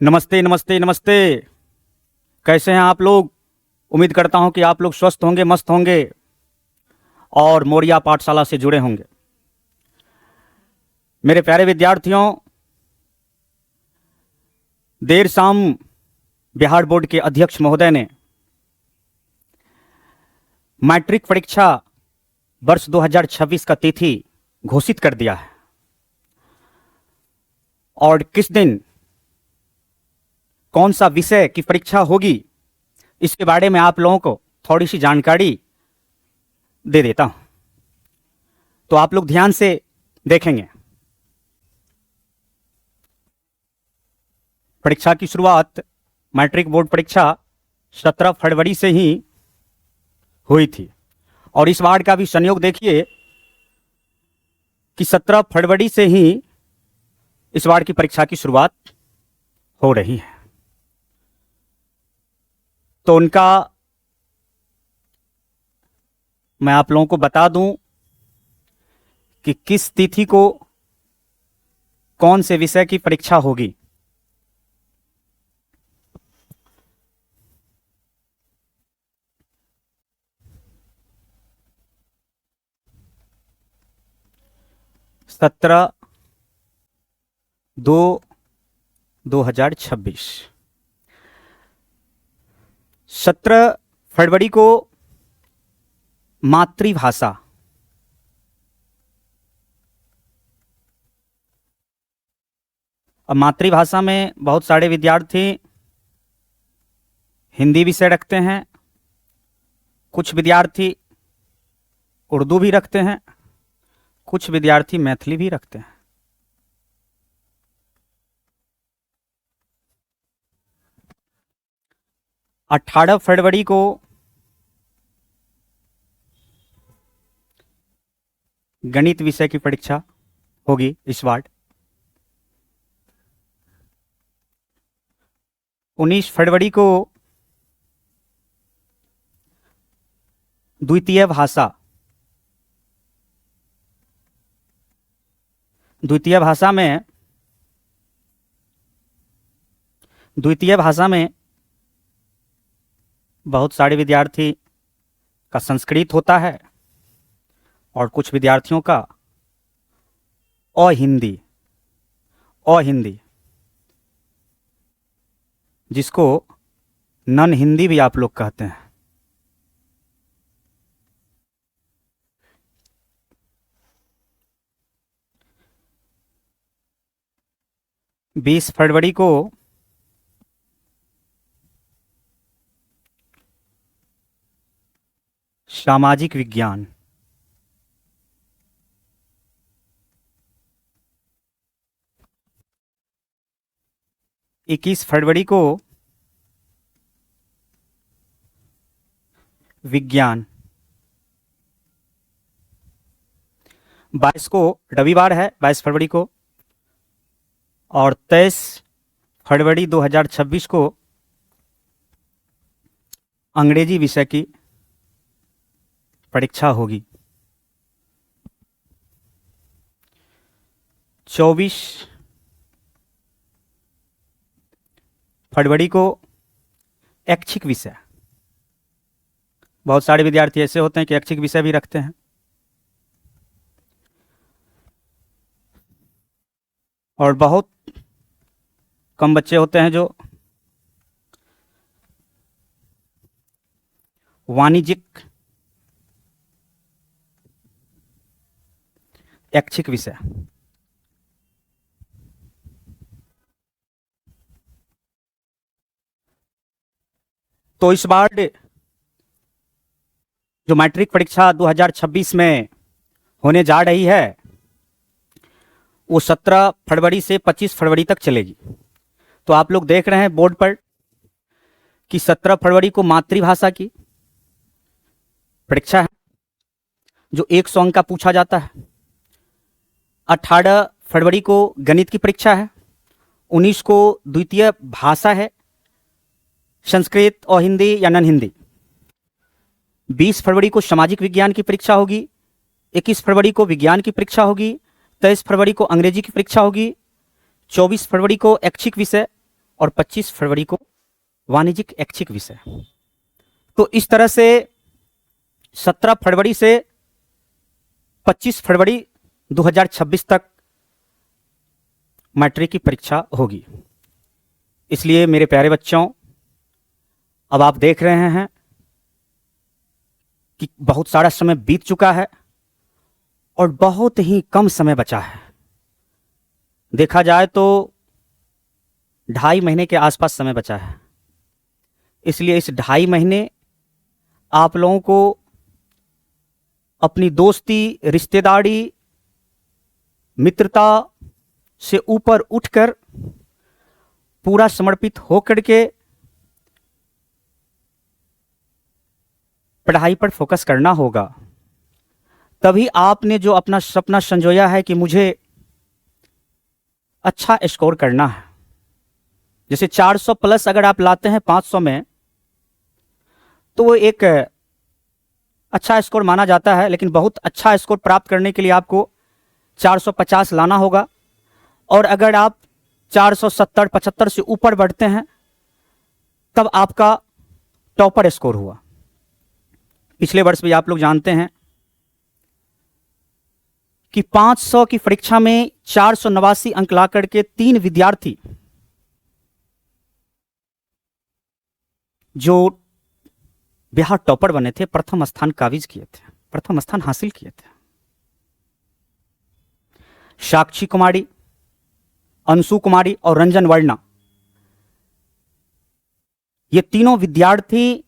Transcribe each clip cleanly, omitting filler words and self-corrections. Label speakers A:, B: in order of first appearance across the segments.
A: नमस्ते नमस्ते नमस्ते। कैसे हैं आप लोग? उम्मीद करता हूं कि आप लोग स्वस्थ होंगे, मस्त होंगे और मोरिया पाठशाला से जुड़े होंगे। मेरे प्यारे विद्यार्थियों, देर शाम बिहार बोर्ड के अध्यक्ष महोदय ने मैट्रिक परीक्षा वर्ष 2026 का तिथि घोषित कर दिया है और किस दिन कौन सा विषय की परीक्षा होगी इसके बारे में आप लोगों को थोड़ी सी जानकारी दे देता हूं, तो आप लोग ध्यान से देखेंगे। परीक्षा की शुरुआत मैट्रिक बोर्ड परीक्षा 17 फरवरी से ही हुई थी और इस बार का भी संयोग देखिए कि 17 फरवरी से ही इस बार की परीक्षा की शुरुआत हो रही है। तो उनका मैं आप लोगों को बता दूं कि किस तिथि को कौन से विषय की परीक्षा होगी। सत्रह 2026 17 फरवरी को मातृभाषा, अब मातृभाषा में बहुत सारे विद्यार्थी हिंदी विषय रखते हैं, कुछ विद्यार्थी उर्दू भी रखते हैं, कुछ विद्यार्थी मैथिली भी रखते हैं। अठारह फरवरी को गणित विषय की परीक्षा होगी इस बार। 19 फरवरी को द्वितीय भाषा, द्वितीय भाषा में बहुत सारे विद्यार्थी का संस्कृत होता है और कुछ विद्यार्थियों का अहिंदी, जिसको नन हिंदी भी आप लोग कहते हैं। बीस फरवरी को सामाजिक विज्ञान, 21 फरवरी को विज्ञान, 22 को रविवार है 22 फरवरी को, और 23 फरवरी 2026 को अंग्रेजी विषय की परीक्षा होगी। 24 फरवरी को ऐच्छिक विषय, बहुत सारे विद्यार्थी ऐसे होते हैं कि ऐच्छिक विषय भी रखते हैं, और बहुत कम बच्चे होते हैं जो वाणिज्यिक ऐच्छिक विषय। तो इस बार जो मैट्रिक परीक्षा 2026 में होने जा रही है वो 17 फरवरी से 25 फरवरी तक चलेगी। तो आप लोग देख रहे हैं बोर्ड पर कि 17 फरवरी को मातृभाषा की परीक्षा है जो 100 अंक का पूछा जाता है। 18 फरवरी को गणित की परीक्षा है। 19 को द्वितीय भाषा है, संस्कृत और हिंदी या नन हिंदी। 20 फरवरी को सामाजिक विज्ञान की परीक्षा होगी। 21 फरवरी को विज्ञान की परीक्षा होगी। 23 फरवरी को अंग्रेजी की परीक्षा होगी। 24 फरवरी को ऐच्छिक विषय और 25 फरवरी को वाणिज्यिक ऐच्छिक विषय। तो इस तरह से 17 फरवरी से 25 फरवरी 2026 तक मैट्रिक की परीक्षा होगी। इसलिए मेरे प्यारे बच्चों, अब आप देख रहे हैं कि बहुत सारा समय बीत चुका है और बहुत ही कम समय बचा है। देखा जाए तो 2.5 महीने के आसपास समय बचा है। इसलिए इस 2.5 महीने आप लोगों को अपनी दोस्ती, रिश्तेदारी, मित्रता से ऊपर उठकर पूरा समर्पित होकर के पढ़ाई पर फोकस करना होगा। तभी आपने जो अपना सपना संजोया है कि मुझे अच्छा स्कोर करना है, जैसे 400 प्लस अगर आप लाते हैं 500 में, तो वो एक अच्छा स्कोर माना जाता है। लेकिन बहुत अच्छा स्कोर प्राप्त करने के लिए आपको 450 लाना होगा। और अगर आप 470-75 से ऊपर बढ़ते हैं तब आपका टॉपर स्कोर हुआ। पिछले वर्ष भी आप लोग जानते हैं कि 500 की परीक्षा में 489 अंक ला करके 3 विद्यार्थी जो बिहार टॉपर बने थे, प्रथम स्थान काबिज किए थे, प्रथम स्थान हासिल किए थे। साक्षी कुमारी, अंशु कुमारी और रंजन वर्णा, ये तीनों विद्यार्थी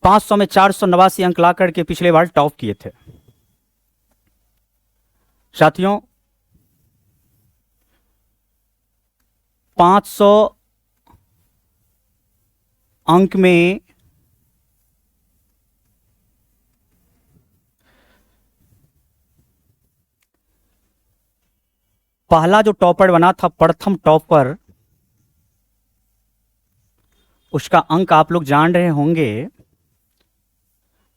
A: 500 में 489 अंक ला करके पिछले बार टॉप किए थे। साथियों, 500 अंक में पहला जो टॉपर बना था, प्रथम टॉपर, उसका अंक आप लोग जान रहे होंगे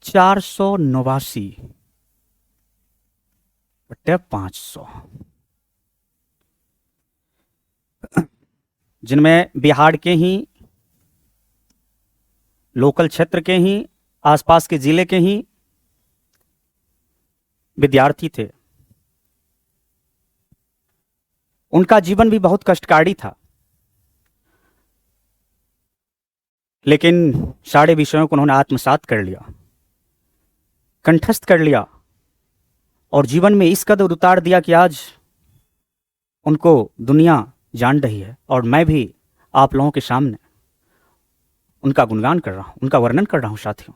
A: 489/500, जिनमें बिहार के ही, लोकल क्षेत्र के ही, आसपास के जिले के ही विद्यार्थी थे। उनका जीवन भी बहुत कष्टकारी था, लेकिन सारे विषयों को उन्होंने आत्मसात कर लिया, कंठस्थ कर लिया और जीवन में इस कदर उतार दिया कि आज उनको दुनिया जान रही है। और मैं भी आप लोगों के सामने उनका गुणगान कर रहा हूं, उनका वर्णन कर रहा हूं। साथियों,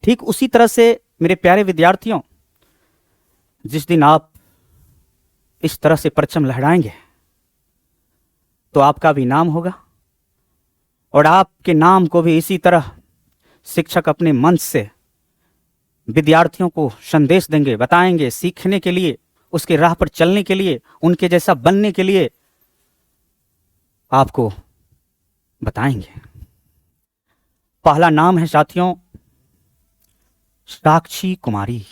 A: ठीक उसी तरह से मेरे प्यारे विद्यार्थियों, जिस दिन आप इस तरह से परचम लहराएंगे तो आपका भी नाम होगा और आपके नाम को भी इसी तरह शिक्षक अपने मंच से विद्यार्थियों को संदेश देंगे, बताएंगे, सीखने के लिए, उसके राह पर चलने के लिए, उनके जैसा बनने के लिए आपको बताएंगे। पहला नाम है साथियों साक्षी कुमारी।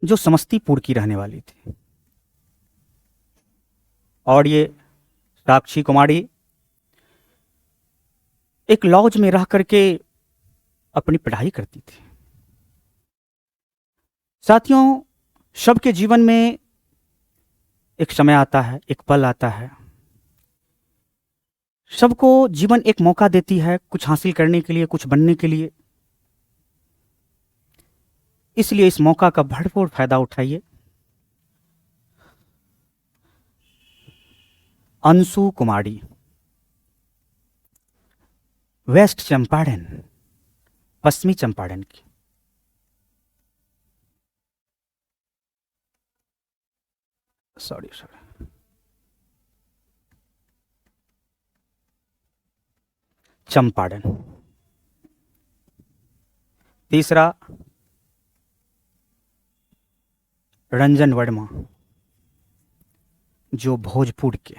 A: जो समस्तीपुर की रहने वाली थी। और ये साक्षी कुमारी एक लॉज में रह करके अपनी पढ़ाई करती थी। साथियों, सबके जीवन में एक समय आता है, एक पल आता है, सबको जीवन एक मौका देती है कुछ हासिल करने के लिए, कुछ बनने के लिए। इसलिए इस मौका का भरपूर फायदा उठाइए। अंशु कुमारी, वेस्ट चंपारण, पश्चिमी चंपारण की। सॉरी, चंपारण। तीसरा रंजन वर्मा, जो भोजपुर के।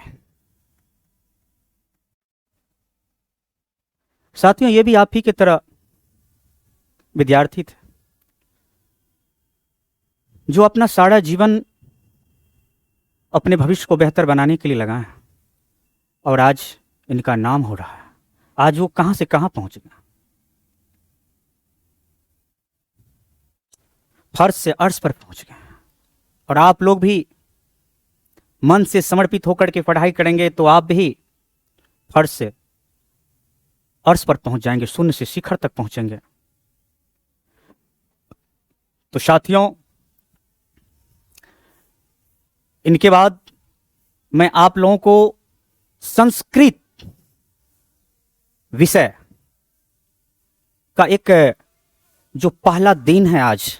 A: साथियों, ये भी आप ही की तरह विद्यार्थी थे। जो अपना सारा जीवन अपने भविष्य को बेहतर बनाने के लिए लगाए हैं, और आज इनका नाम हो रहा है। आज वो कहां से कहां पहुंच गए, फर्श से अर्श पर पहुंच गए। और आप लोग भी मन से समर्पित होकर के पढ़ाई करेंगे तो आप भी फर्श से अर्श पर पहुंच जाएंगे, शून्य से शिखर तक पहुंचेंगे। तो साथियों, इनके बाद मैं आप लोगों को संस्कृत विषय का एक जो पहला दिन है आज,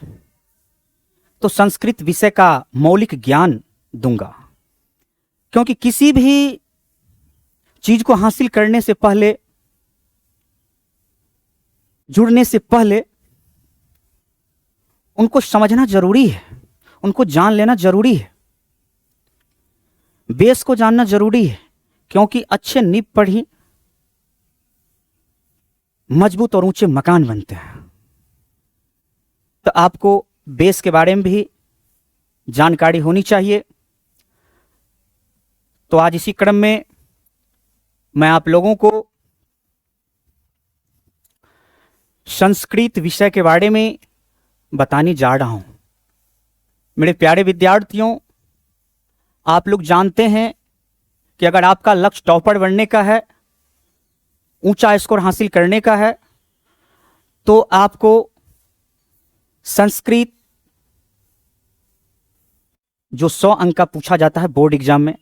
A: तो संस्कृत विषय का मौलिक ज्ञान दूंगा। क्योंकि किसी भी चीज को हासिल करने से पहले, जुड़ने से पहले उनको समझना जरूरी है, उनको जान लेना जरूरी है, बेस को जानना जरूरी है। क्योंकि अच्छे नींव पर ही मजबूत और ऊंचे मकान बनते हैं। तो आपको बेस के बारे में भी जानकारी होनी चाहिए। तो आज इसी क्रम में मैं आप लोगों को संस्कृत विषय के बारे में बताने जा रहा हूं। मेरे प्यारे विद्यार्थियों, आप लोग जानते हैं कि अगर आपका लक्ष्य टॉपर बनने का है, ऊंचा स्कोर हासिल करने का है, तो आपको संस्कृत जो 100 अंक का पूछा जाता है बोर्ड एग्जाम में,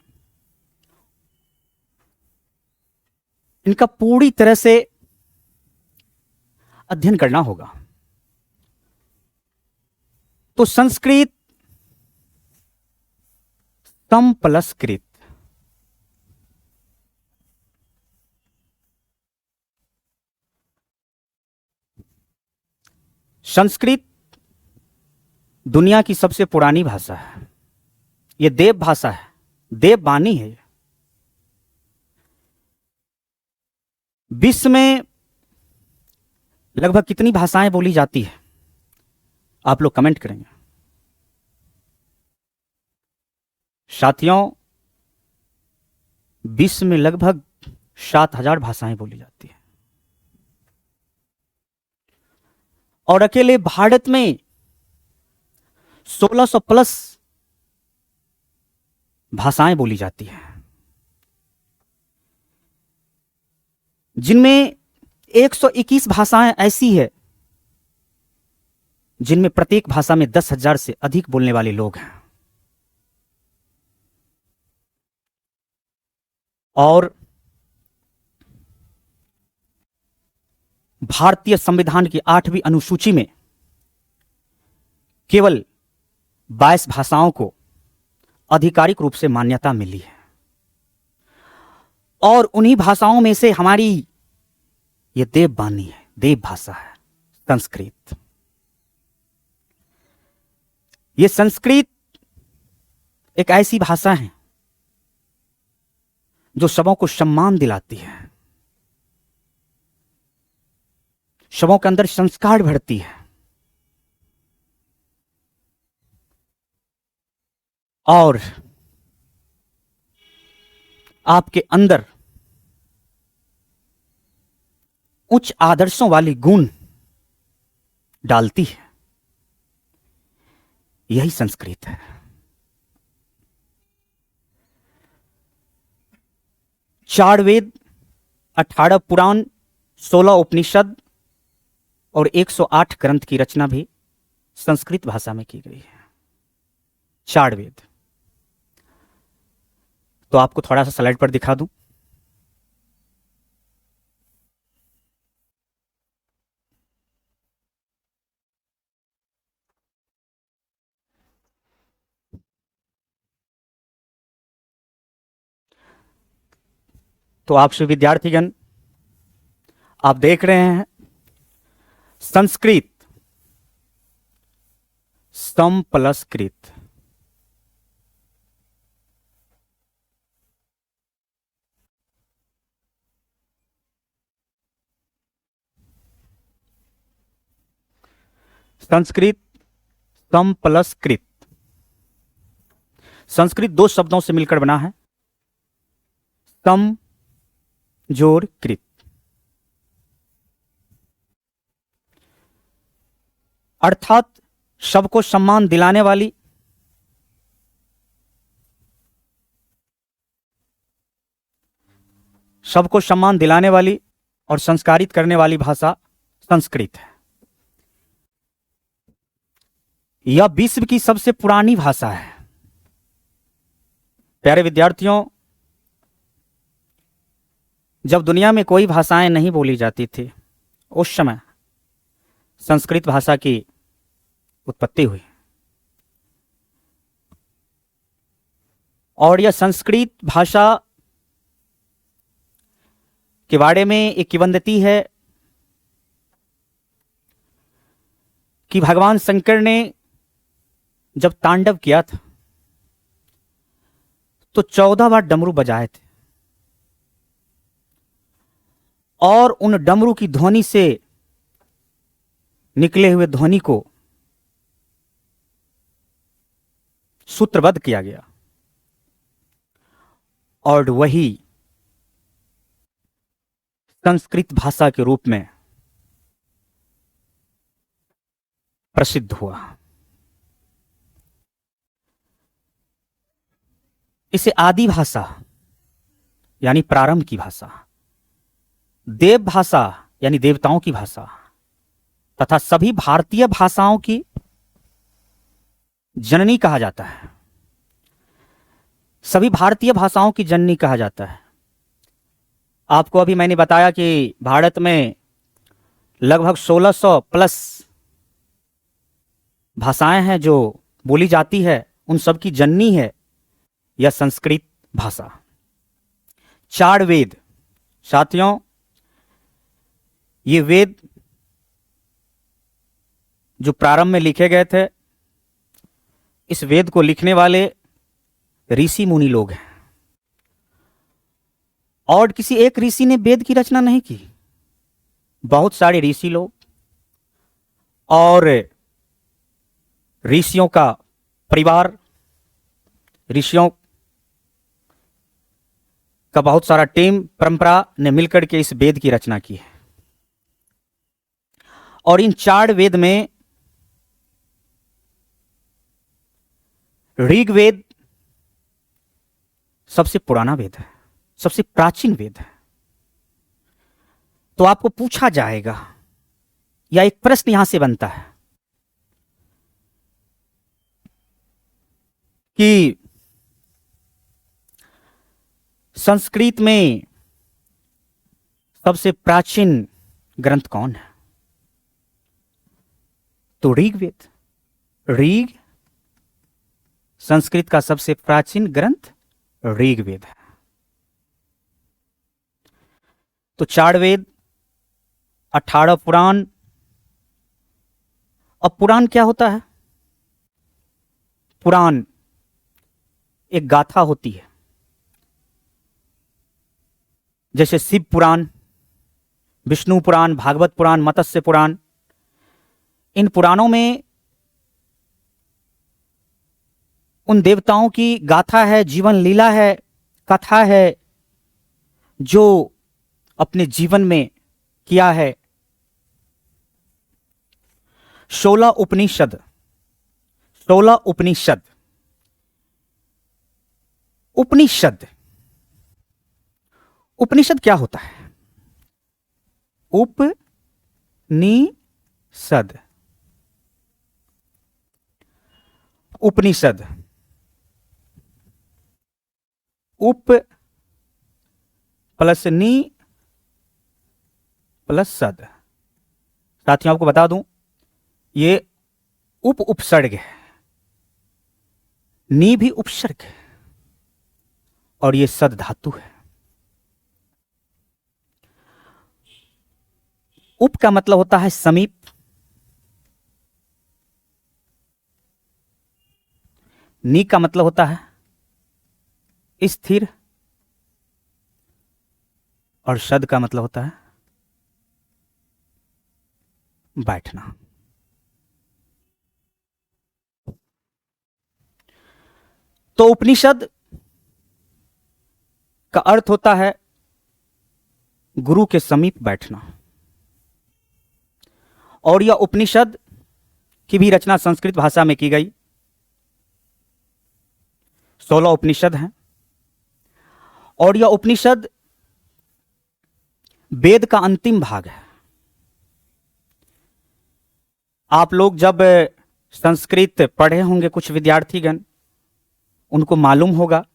A: इनका पूरी तरह से अध्ययन करना होगा। तो संस्कृत सम प्लस कृत, संस्कृत दुनिया की सबसे पुरानी भाषा है। यह देव भाषा है, देव वाणी है। विश्व में लगभग कितनी भाषाएं बोली जाती है, आप लोग कमेंट करेंगे। साथियों, विश्व में लगभग 7,000 भाषाएं बोली जाती है, और अकेले भारत में 1600 प्लस भाषाएं बोली जाती हैं, जिनमें 121 भाषाएं ऐसी है जिनमें प्रत्येक भाषा में 10,000 से अधिक बोलने वाले लोग हैं। और भारतीय संविधान की 8वीं अनुसूची में केवल 22 भाषाओं को आधिकारिक रूप से मान्यता मिली है, और उन्हीं भाषाओं में से हमारी ये देव वाणी है, देव भाषा है संस्कृत। ये संस्कृत एक ऐसी भाषा है जो शब्दों को सम्मान दिलाती है, शब्दों के अंदर संस्कार भरती है, और आपके अंदर उच्च आदर्शों वाली गुण डालती है। यही संस्कृत है। 4 वेद, 18 पुराण, 16 उपनिषद और 108 ग्रंथ की रचना भी संस्कृत भाषा में की गई है। 4 वेद। तो आपको थोड़ा सा स्लाइड पर दिखा दूं। तो आपसे विद्यार्थीगण, आप देख रहे हैं संस्कृत सम प्लस कृत। संस्कृत सम प्लस कृत। संस्कृत दो शब्दों से मिलकर बना है, सम जोड़ कृत। अर्थात सबको सम्मान दिलाने वाली, सबको सम्मान दिलाने वाली और संस्कारित करने वाली भाषा संस्कृत है। यह विश्व की सबसे पुरानी भाषा है। प्यारे विद्यार्थियों, जब दुनिया में कोई भाषाएं नहीं बोली जाती थी, उस समय संस्कृत भाषा की उत्पत्ति हुई। और यह संस्कृत भाषा के बारे में एक किंवदंती है कि भगवान शंकर ने जब तांडव किया था तो 14 बार डमरू बजाए थे, और उन डमरू की ध्वनि से निकले हुए ध्वनि को सूत्रबद्ध किया गया, और वही संस्कृत भाषा के रूप में प्रसिद्ध हुआ। इसे आदि भाषा यानी प्रारंभ की भाषा, देव भाषा यानी देवताओं की भाषा, तथा सभी भारतीय भाषाओं की जननी कहा जाता है। सभी भारतीय भाषाओं की जननी कहा जाता है। आपको अभी मैंने बताया कि भारत में लगभग 1600 प्लस भाषाएं हैं जो बोली जाती है। उन सब की जननी है यह संस्कृत भाषा। 4 वेद, साथियों, ये वेद जो प्रारंभ में लिखे गए थे, इस वेद को लिखने वाले ऋषि मुनि लोग हैं, और किसी एक ऋषि ने वेद की रचना नहीं की। बहुत सारे ऋषि लोग और ऋषियों का परिवार, ऋषियों का बहुत सारा टीम, परंपरा ने मिलकर के इस वेद की रचना की है। और इन 4 वेद में ऋग्वेद सबसे पुराना वेद है, सबसे प्राचीन वेद है। तो आपको पूछा जाएगा, या एक प्रश्न यहां से बनता है कि संस्कृत में सबसे प्राचीन ग्रंथ कौन है? तो ऋग्वेद। ऋग, संस्कृत का सबसे प्राचीन ग्रंथ ऋग्वेद है। तो 4 वेद, 18 पुराण। अब पुराण क्या होता है? पुराण एक गाथा होती है, जैसे शिव पुराण, विष्णु पुराण, भागवत पुराण, मत्स्य पुराण। इन पुराणों में उन देवताओं की गाथा है, जीवन लीला है, कथा है, जो अपने जीवन में किया है। 16 उपनिषद, 16 उपनिषद। उपनिषद, उपनिषद क्या होता है? उपनिषद, उपनिषद, उप प्लस नी प्लस सद। साथियों, आपको बता दूं, ये उप उपसर्ग है, नी भी उपसर्ग है, और ये सद धातु है। उप का मतलब होता है समीप, नी का मतलब होता है स्थिर, और शद का मतलब होता है बैठना। तो उपनिषद का अर्थ होता है गुरु के समीप बैठना। और यह उपनिषद की भी रचना संस्कृत भाषा में की गई। 16 उपनिषद हैं और यह उपनिषद वेद का अंतिम भाग है। आप लोग जब संस्कृत पढ़े होंगे, कुछ विद्यार्थीगण, उनको मालूम होगा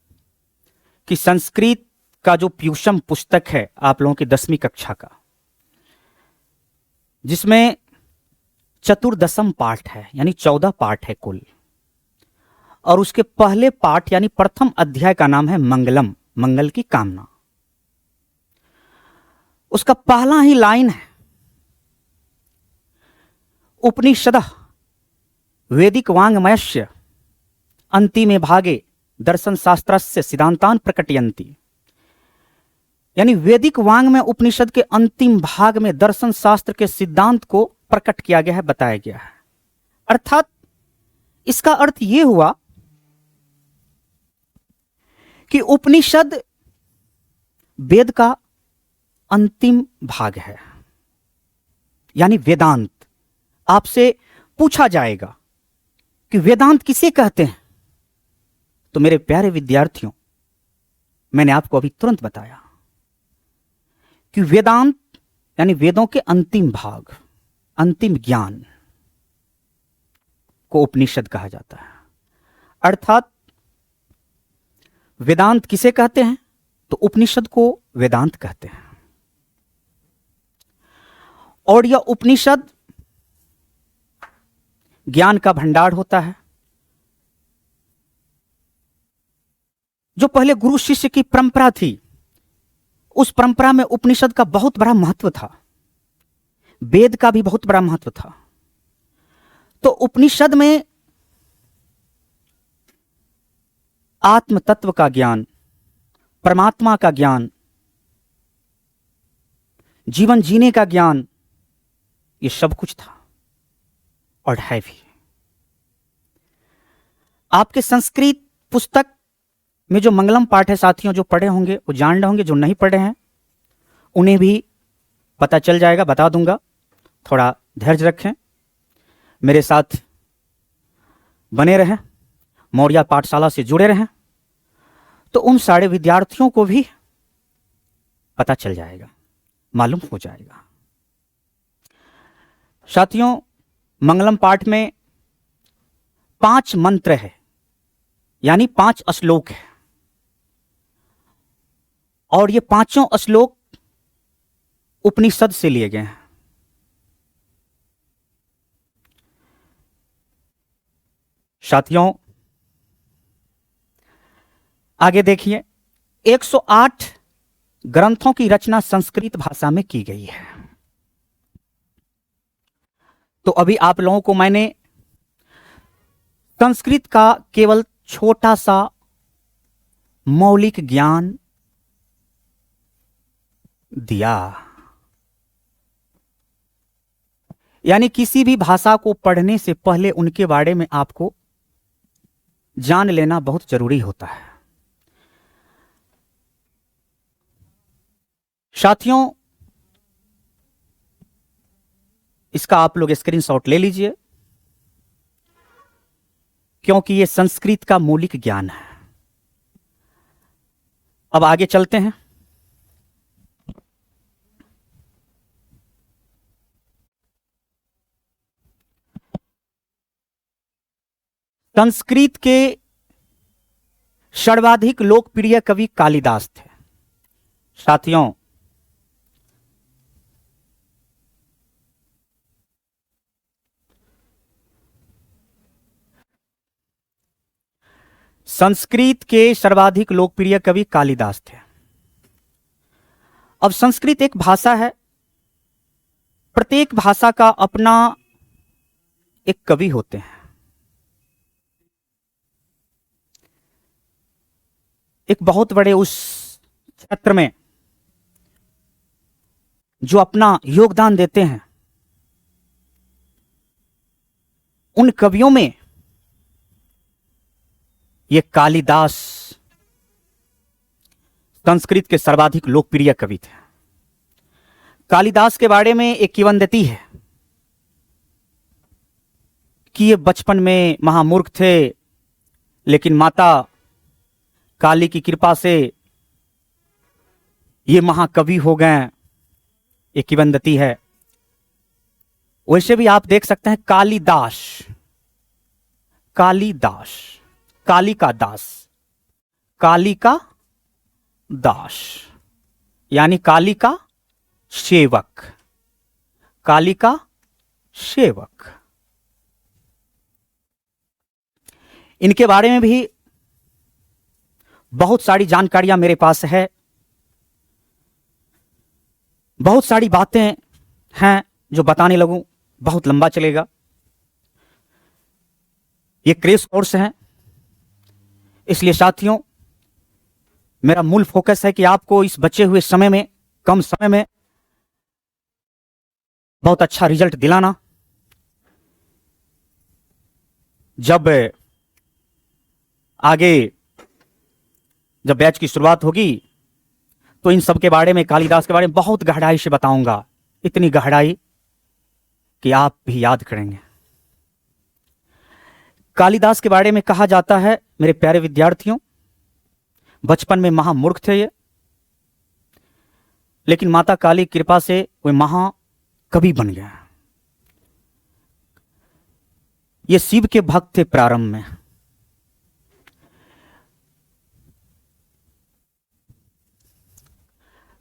A: कि संस्कृत का जो प्यूषम पुस्तक है आप लोगों की 10वीं कक्षा का, जिसमें चतुर्दशम पाठ है, यानी 14 पाठ है कुल। और उसके पहले पाठ यानी प्रथम अध्याय का नाम है मंगलम, मंगल की कामना। उसका पहला ही लाइन है, उपनिषदः वैदिक वाङ्मयस्य अंतिमे भागे दर्शन शास्त्रस्य सिद्धांतान प्रकटयन्ति। यानी वैदिक वांग में उपनिषद के अंतिम भाग में दर्शन शास्त्र के सिद्धांत को प्रकट किया गया है, बताया गया है। अर्थात इसका अर्थ यह हुआ कि उपनिषद वेद का अंतिम भाग है, यानी वेदांत। आपसे पूछा जाएगा कि वेदांत किसे कहते हैं, तो मेरे प्यारे विद्यार्थियों, मैंने आपको अभी तुरंत बताया कि वेदांत यानी वेदों के अंतिम भाग, अंतिम ज्ञान को उपनिषद कहा जाता है। अर्थात वेदांत किसे कहते हैं, तो उपनिषद को वेदांत कहते हैं। और यह उपनिषद ज्ञान का भंडार होता है। जो पहले गुरु शिष्य की परंपरा थी, उस परंपरा में उपनिषद का बहुत बड़ा महत्व था, वेद का भी बहुत बड़ा महत्व था। तो उपनिषद में आत्म तत्व का ज्ञान, परमात्मा का ज्ञान, जीवन जीने का ज्ञान, ये सब कुछ था और है भी। आपके संस्कृत पुस्तक में जो मंगलम पाठ है साथियों, जो पढ़े होंगे वो जान रहे होंगे, जो नहीं पढ़े हैं उन्हें भी पता चल जाएगा, बता दूंगा। थोड़ा धैर्य रखें, मेरे साथ बने रहें, मौर्य पाठशाला से जुड़े रहें, तो उन सारे विद्यार्थियों को भी पता चल जाएगा, मालूम हो जाएगा। साथियों, मंगलम पाठ में 5 मंत्र है, यानी 5 श्लोक है। और ये पांचों श्लोक उपनिषद से लिए गए हैं। साथियों, आगे देखिए, 108 ग्रंथों की रचना संस्कृत भाषा में की गई है। तो अभी आप लोगों को मैंने संस्कृत का केवल छोटा सा मौलिक ज्ञान दिया, यानी किसी भी भाषा को पढ़ने से पहले उनके बारे में आपको जान लेना बहुत जरूरी होता है। साथियों, इसका आप लोग स्क्रीनशॉट ले लीजिए, क्योंकि यह संस्कृत का मौलिक ज्ञान है। अब आगे चलते हैं। संस्कृत के सर्वाधिक लोकप्रिय कवि कालिदास थे। साथियों, संस्कृत के सर्वाधिक लोकप्रिय कवि कालिदास थे। अब संस्कृत एक भाषा है, प्रत्येक भाषा का अपना एक कवि होते हैं। एक बहुत बड़े उस क्षेत्र में जो अपना योगदान देते हैं, उन कवियों में ये कालिदास संस्कृत के सर्वाधिक लोकप्रिय कवि थे। कालिदास के बारे में एक किंवदंती है कि ये बचपन में महामूर्ख थे, लेकिन माता काली की कृपा से ये महाकवि हो गए। एक किंवदंती है। वैसे भी आप देख सकते हैं कालिदास, कालिदास, काली का दास, काली का दास यानी काली का सेवक, काली का सेवक। इनके बारे में भी बहुत सारी जानकारियां मेरे पास है, बहुत सारी बातें हैं जो बताने लगूं बहुत लंबा चलेगा। ये क्रेश कोर्स है, इसलिए साथियों मेरा मूल फोकस है कि आपको इस बचे हुए समय में, कम समय में बहुत अच्छा रिजल्ट दिलाना। जब आगे जब बैच की शुरुआत होगी तो इन सब के बारे में, कालिदास के बारे में बहुत गहराई से बताऊंगा, इतनी गहराई कि आप भी याद करेंगे। कालिदास के बारे में कहा जाता है मेरे प्यारे विद्यार्थियों, बचपन में महामूर्ख थे ये, लेकिन माता काली की कृपा से वे महाकवि बन गए। ये शिव के भक्त थे प्रारंभ में।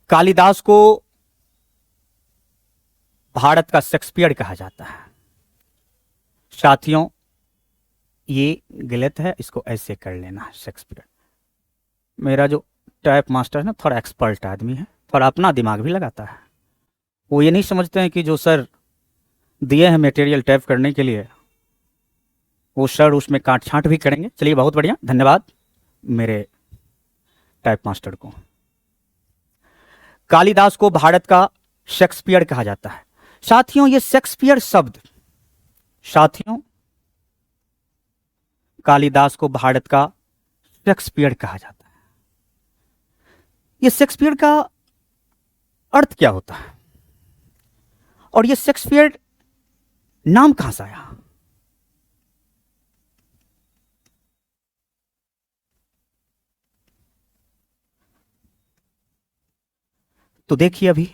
A: कालिदास को भारत का शेक्सपियर कहा जाता है। साथियों ये गलत है, इसको ऐसे कर लेना है शेक्सपियर। मेरा जो टाइप मास्टर है ना, थोड़ा एक्सपर्ट आदमी है, थोड़ा अपना दिमाग भी लगाता है। वो ये नहीं समझते हैं कि जो सर दिए हैं मटेरियल टाइप करने के लिए, वो सर उसमें काट छांट भी करेंगे। चलिए बहुत बढ़िया, धन्यवाद मेरे टाइप मास्टर को। कालिदास को भारत का शेक्सपियर कहा जाता है। साथियों ये शेक्सपियर शब्द, साथियों कालिदास को भारत का शेक्सपियर कहा जाता है। ये शेक्सपियर का अर्थ क्या होता है और ये शेक्सपियर नाम कहां से आया? तो देखिए अभी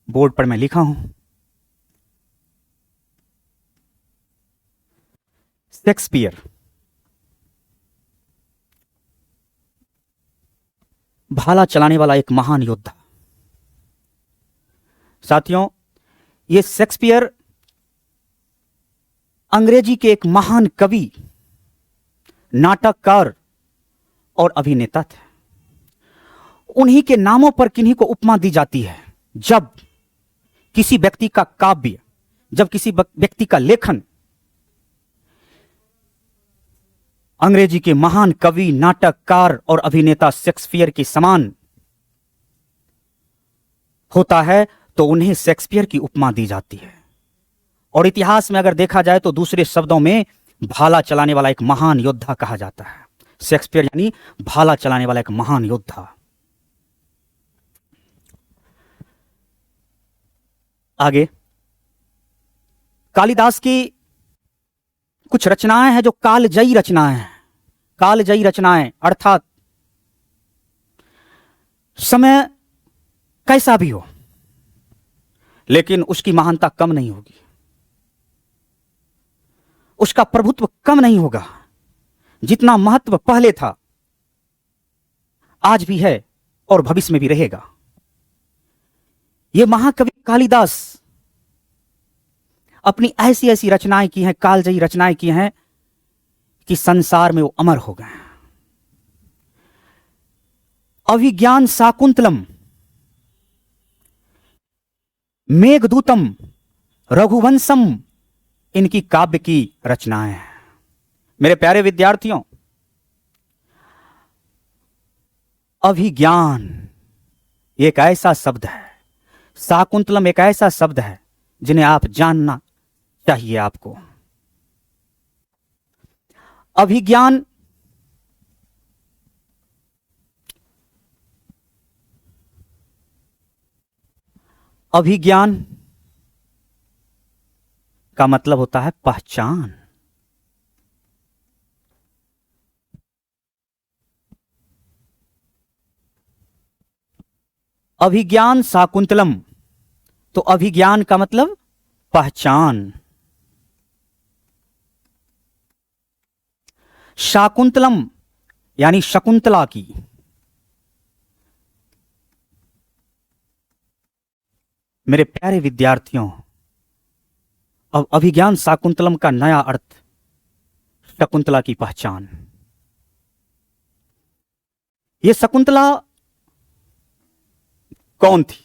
A: बोर्ड पर मैं लिखा हूं, शेक्सपियर भाला चलाने वाला एक महान योद्धा। साथियों ये शेक्सपियर अंग्रेजी के एक महान कवि, नाटककार और अभिनेता थे। उन्हीं के नामों पर किन्हीं को उपमा दी जाती है। जब किसी व्यक्ति का काव्य, जब किसी व्यक्ति का लेखन अंग्रेजी के महान कवि, नाटककार और अभिनेता शेक्सपियर के समान होता है तो उन्हें शेक्सपियर की उपमा दी जाती है। और इतिहास में अगर देखा जाए तो दूसरे शब्दों में भाला चलाने वाला एक महान योद्धा कहा जाता है। शेक्सपियर यानी भाला चलाने वाला एक महान योद्धा। आगे कालिदास की कुछ रचनाएं हैं जो कालजयी रचनाएं हैं। कालजयी रचनाएं अर्थात समय कैसा भी हो लेकिन उसकी महानता कम नहीं होगी, उसका प्रभुत्व कम नहीं होगा। जितना महत्व पहले था आज भी है और भविष्य में भी रहेगा। यह महाकवि कालिदास अपनी ऐसी ऐसी रचनाएं की हैं, कालजयी रचनाएं की हैं कि संसार में वो अमर हो गए। अभिज्ञान शाकुंतलम, मेघदूतम, रघुवंशम इनकी काव्य की रचनाएं हैं। मेरे प्यारे विद्यार्थियों, अभिज्ञान एक ऐसा शब्द है, शाकुंतलम एक ऐसा शब्द है जिन्हें आप जानना चाहिए आपको। अभिज्ञान अभिज्ञान का मतलब होता है पहचान। अभिज्ञान शाकुंतलम, तो अभिज्ञान का मतलब पहचान। शाकुंतलम यानी शकुंतला की। मेरे प्यारे विद्यार्थियों, अब अभिज्ञान शाकुंतलम का नया अर्थ, शकुंतला की पहचान। ये शकुंतला कौन थी?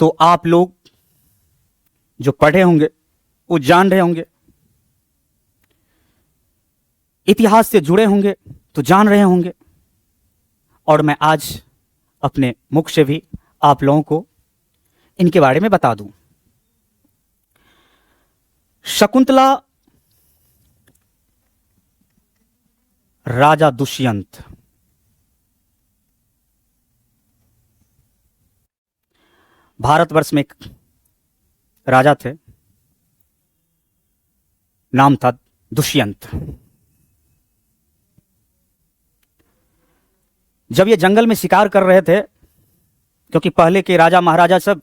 A: तो आप लोग जो पढ़े होंगे वो जान रहे होंगे, इतिहास से जुड़े होंगे तो जान रहे होंगे, और मैं आज अपने मुख से भी आप लोगों को इनके बारे में बता दूं। शकुंतला राजा दुष्यंत, भारतवर्ष में एक राजा थे, नाम था दुष्यंत। जब ये जंगल में शिकार कर रहे थे, क्योंकि पहले के राजा महाराजा सब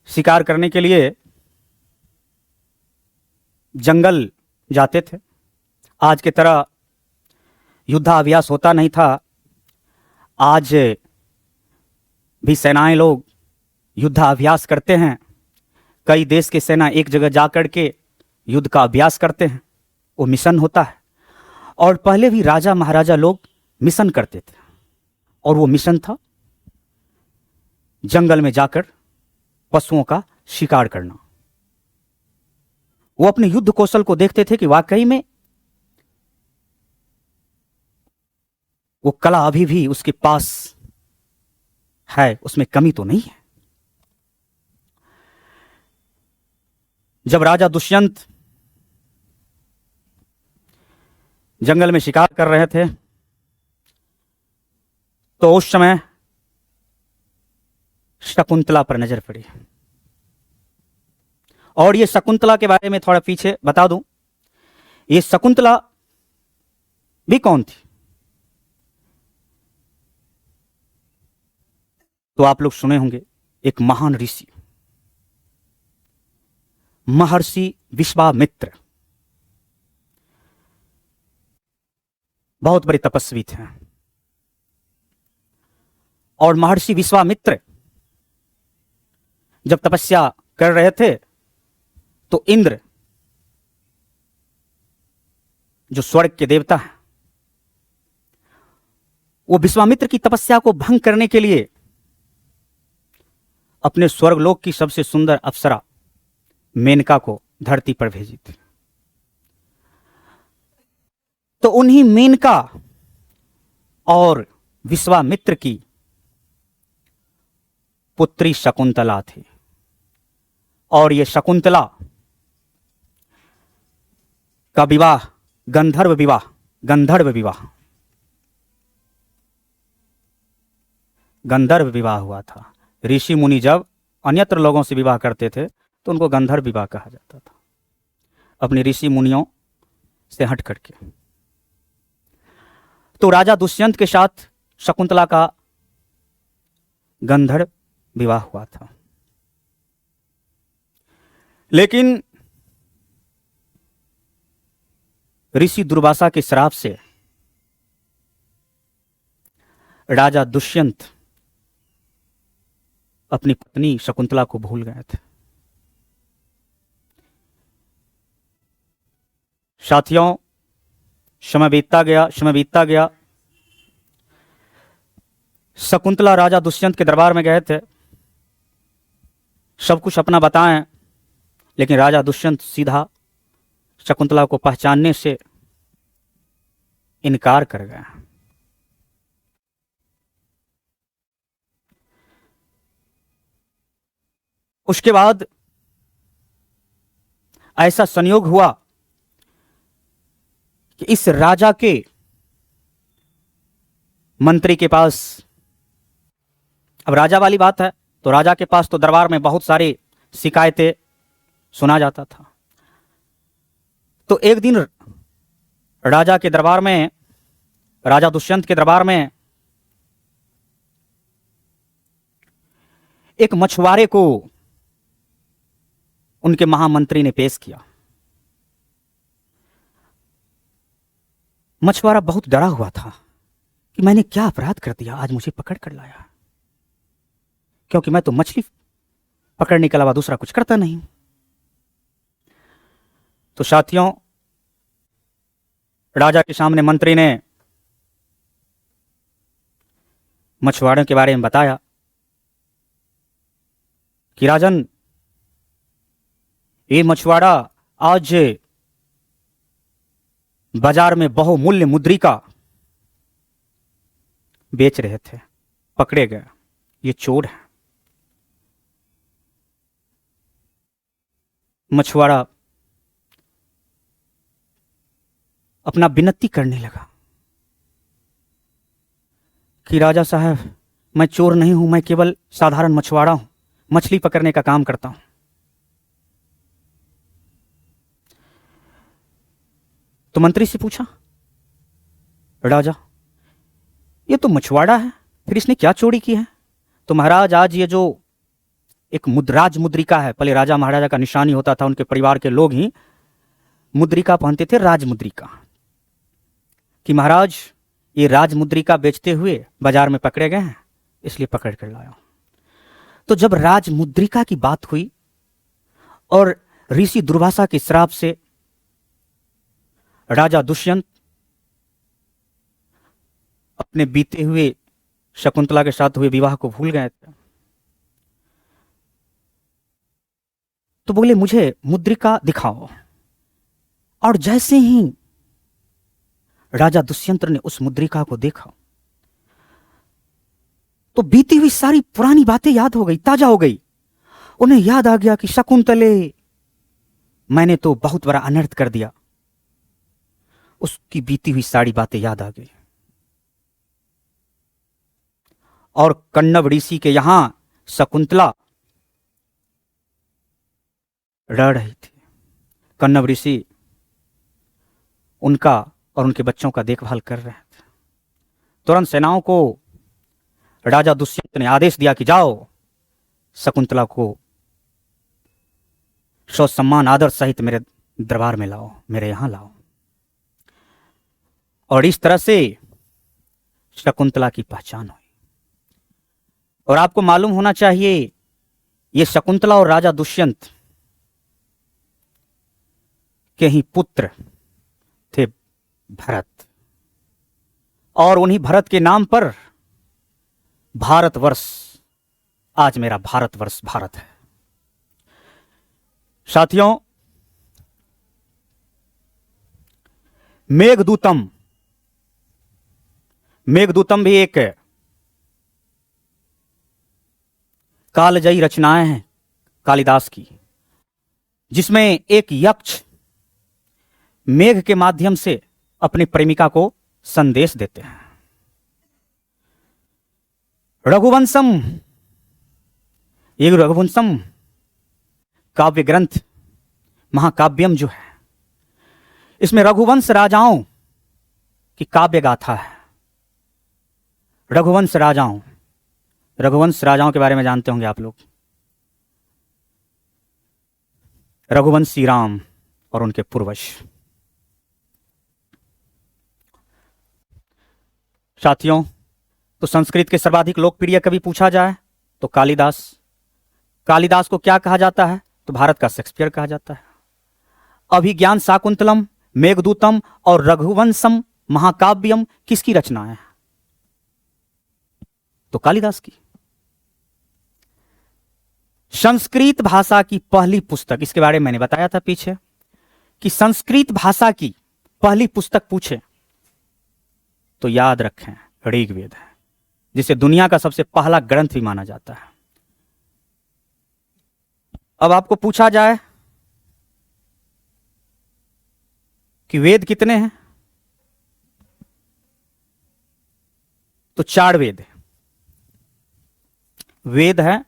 A: शिकार करने के लिए जंगल जाते थे, आज की तरह युद्धाभ्यास होता नहीं था। आज भी सेनाएं लोग युद्धाभ्यास करते हैं, कई देश की सेना एक जगह जाकर के युद्ध का अभ्यास करते हैं, वो मिशन होता है। और पहले भी राजा महाराजा लोग मिशन करते थे, और वो मिशन था जंगल में जाकर पशुओं का शिकार करना। वो अपने युद्ध कौशल को देखते थे कि वाकई में वो कला अभी भी उसके पास है, उसमें कमी तो नहीं है। जब राजा दुष्यंत जंगल में शिकार कर रहे थे, तो उस समय शकुंतला पर नजर पड़ी। और ये शकुंतला के बारे में थोड़ा पीछे बता दूं, ये शकुंतला भी कौन थी? तो आप लोग सुने होंगे, एक महान ऋषि महर्षि विश्वामित्र, बहुत बड़े तपस्वी थे। और महर्षि विश्वामित्र जब तपस्या कर रहे थे, तो इंद्र जो स्वर्ग के देवता हैं, वो विश्वामित्र की तपस्या को भंग करने के लिए अपने स्वर्गलोक की सबसे सुंदर अप्सरा मेनका को धरती पर भेजी थी। तो उन्हीं मेनका और विश्वामित्र की पुत्री शकुंतला थी। और ये शकुंतला का विवाह गंधर्व विवाह हुआ था। ऋषि मुनि जब अन्यत्र लोगों से विवाह करते थे तो उनको गंधर्व विवाह कहा जाता था, अपने ऋषि मुनियों से हट करके। तो राजा दुष्यंत के साथ शकुंतला का गंधर्व विवाह हुआ था। लेकिन ऋषि दुर्वासा के श्राप से राजा दुष्यंत अपनी पत्नी शकुंतला को भूल गए थे। साथियों, समय बीतता गया। शकुंतला राजा दुष्यंत के दरबार में गए थे, सब कुछ अपना बताएं, लेकिन राजा दुष्यंत सीधा शकुंतला को पहचानने से इनकार कर गया। उसके बाद ऐसा संयोग हुआ कि इस राजा के मंत्री के पास अब राजा वाली बात है, तो राजा के पास तो दरबार में बहुत सारी शिकायतें सुना जाता था। तो एक दिन राजा के दरबार में, राजा दुष्यंत के दरबार में एक मछुआरे को उनके महामंत्री ने पेश किया। मछुआरा बहुत डरा हुआ था कि मैंने क्या अपराध कर दिया, आज मुझे पकड़ कर लाया, क्योंकि मैं तो मछली पकड़ने के अलावा दूसरा कुछ करता नहीं। तो साथियों, राजा के सामने मंत्री ने मछुआरों के बारे में बताया कि राजन, ये मछुआरा आज बाजार में बहुमूल्य मुद्रिका बेच रहे थे, पकड़े गए, ये चोर है। मछुआरा अपना विनती करने लगा कि राजा साहब, मैं चोर नहीं हूं, मैं केवल साधारण मछुआरा हूं, मछली पकड़ने का काम करता हूं। तो मंत्री से पूछा, राजा ये तो मछुआरा है, फिर इसने क्या चोरी की है? तो महाराज, आज ये जो एक राज मुद्रिका है, पहले राजा महाराजा का निशानी होता था, उनके परिवार के लोग ही मुद्रिका पहनते थे, राज मुद्रिका, कि महाराज ये राज मुद्रिका बेचते हुए बाजार में पकड़े गए हैं, इसलिए पकड़ कर लाया। तो जब राज मुद्रिका की बात हुई और ऋषि दुर्वासा के श्राप से राजा दुष्यंत अपने बीते हुए शकुंतला के साथ हुए विवाह को भूल गए थे, तो बोले मुझे मुद्रिका दिखाओ। और जैसे ही राजा दुष्यंत ने उस मुद्रिका को देखा तो बीती हुई सारी पुरानी बातें याद हो गई, ताजा हो गई। उन्हें याद आ गया कि शकुंतले, मैंने तो बहुत बड़ा अनर्थ कर दिया। उसकी बीती हुई सारी बातें याद आ गई। और कण्व ऋषि के यहां शकुंतला रह रही थी। कण्व ऋषि उनका और उनके बच्चों का देखभाल कर रहे थे। तुरंत सेनाओं को राजा दुष्यंत ने आदेश दिया कि जाओ, शकुंतला को सौ सम्मान आदर सहित मेरे दरबार में लाओ, मेरे यहां लाओ। और इस तरह से शकुंतला की पहचान हुई। और आपको मालूम होना चाहिए, ये शकुंतला और राजा दुष्यंत के ही पुत्र थे भरत, और उन्हीं भरत के नाम पर भारतवर्ष, आज मेरा भारतवर्ष भारत है। साथियों, मेघदूतम, मेघदूतम भी एक कालजयी रचनाएं हैं कालिदास की, जिसमें एक यक्ष मेघ के माध्यम से अपनी प्रेमिका को संदेश देते हैं। रघुवंशम, ये रघुवंशम काव्य ग्रंथ, महाकाव्यम जो है, इसमें रघुवंश राजाओं की काव्य गाथा है। रघुवंश राजाओं, रघुवंश राजाओं के बारे में जानते होंगे आप लोग, रघुवंशी राम और उनके पूर्वज। साथियों, तो संस्कृत के सर्वाधिक लोकप्रिय कवि पूछा जाए तो कालिदास। कालिदास को क्या कहा जाता है? तो भारत का शेक्सपियर कहा जाता है। अभिज्ञान शाकुंतलम, मेघदूतम और रघुवंशम महाकाव्यम किसकी रचना है? तो कालिदास की। संस्कृत भाषा की पहली पुस्तक, इसके बारे में मैंने बताया था पीछे कि संस्कृत भाषा की पहली पुस्तक पूछे तो याद रखें ऋग्वेद है, जिसे दुनिया का सबसे पहला ग्रंथ भी माना जाता है। अब आपको पूछा जाए कि वेद कितने हैं, तो 4 वेद, वेद है,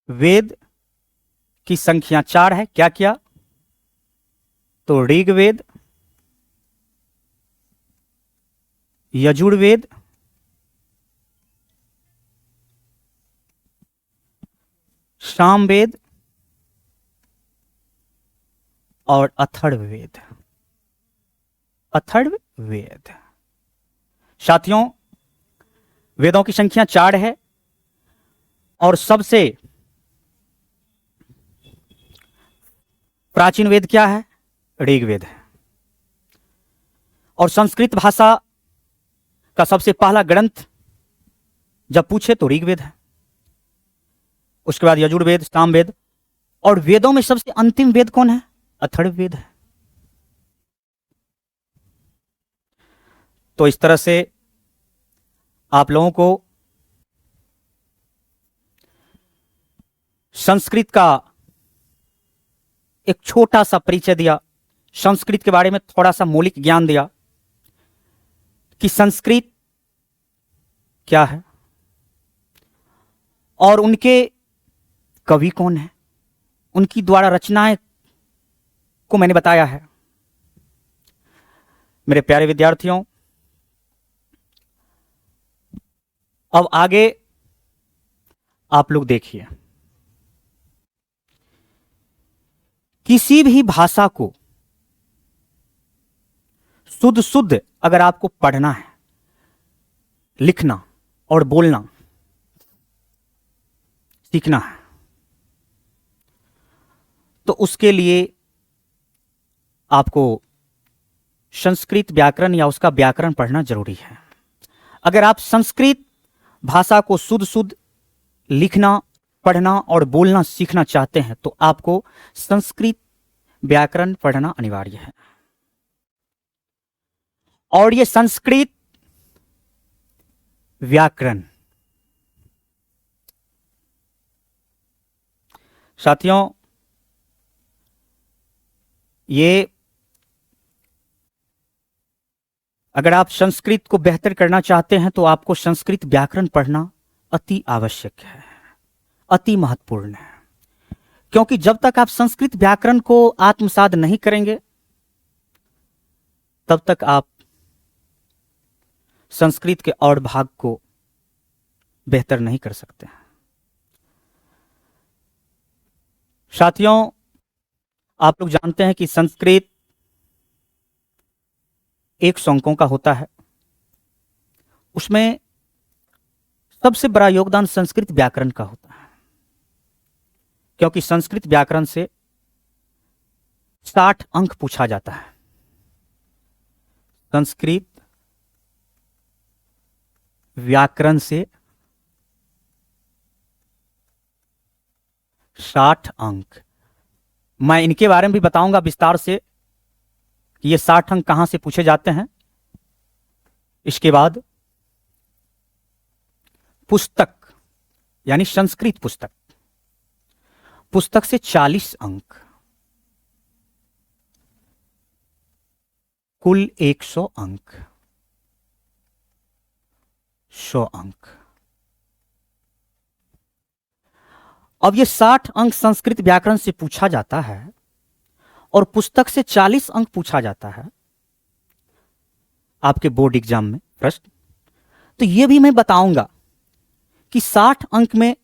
A: वेद की संख्या 4 है। क्या क्या? तो ऋग्वेद, यजुर्वेद, सामवेद और अथर्ववेद। अथर्ववेद साथियों, वेदों की संख्या 4 है और सबसे प्राचीन वेद क्या है? ऋग्वेद है। और संस्कृत भाषा का सबसे पहला ग्रंथ जब पूछे तो ऋग्वेद है, उसके बाद यजुर्वेद, सामवेद, और वेदों में सबसे अंतिम वेद कौन है? अथर्ववेद है। तो इस तरह से आप लोगों को संस्कृत का एक छोटा सा परिचय दिया, संस्कृत के बारे में थोड़ा सा मौलिक ज्ञान दिया कि संस्कृत क्या है और उनके कवि कौन है, उनकी द्वारा रचनाएं को मैंने बताया है। मेरे प्यारे विद्यार्थियों, अब आगे आप लोग देखिए, किसी भी भाषा को शुद्ध शुद्ध अगर आपको पढ़ना है, लिखना और बोलना सीखना है, तो उसके लिए आपको संस्कृत व्याकरण या उसका व्याकरण पढ़ना जरूरी है। अगर आप संस्कृत भाषा को शुद्ध शुद्ध लिखना, पढ़ना और बोलना सीखना चाहते हैं तो आपको संस्कृत व्याकरण पढ़ना अनिवार्य है। और ये संस्कृत व्याकरण साथियों, ये अगर आप संस्कृत को बेहतर करना चाहते हैं तो आपको संस्कृत व्याकरण पढ़ना अति आवश्यक है, अति महत्वपूर्ण है। क्योंकि जब तक आप संस्कृत व्याकरण को आत्मसात नहीं करेंगे तब तक आप संस्कृत के और भाग को बेहतर नहीं कर सकते। साथियों, आप लोग जानते हैं कि संस्कृत 100 अंकों का होता है, उसमें सबसे बड़ा योगदान संस्कृत व्याकरण का होता है, क्योंकि संस्कृत व्याकरण से 60 अंक पूछा जाता है। संस्कृत व्याकरण से 60 अंक, मैं इनके बारे में भी बताऊंगा विस्तार से कि ये 60 अंक कहां से पूछे जाते हैं। इसके बाद पुस्तक यानी संस्कृत पुस्तक, पुस्तक से 40 अंक, कुल 100 अंक, 100 अंक। अब ये 60 अंक संस्कृत व्याकरण से पूछा जाता है और पुस्तक से 40 अंक पूछा जाता है आपके बोर्ड एग्जाम में प्रश्न। तो ये भी मैं बताऊंगा कि 60 अंक में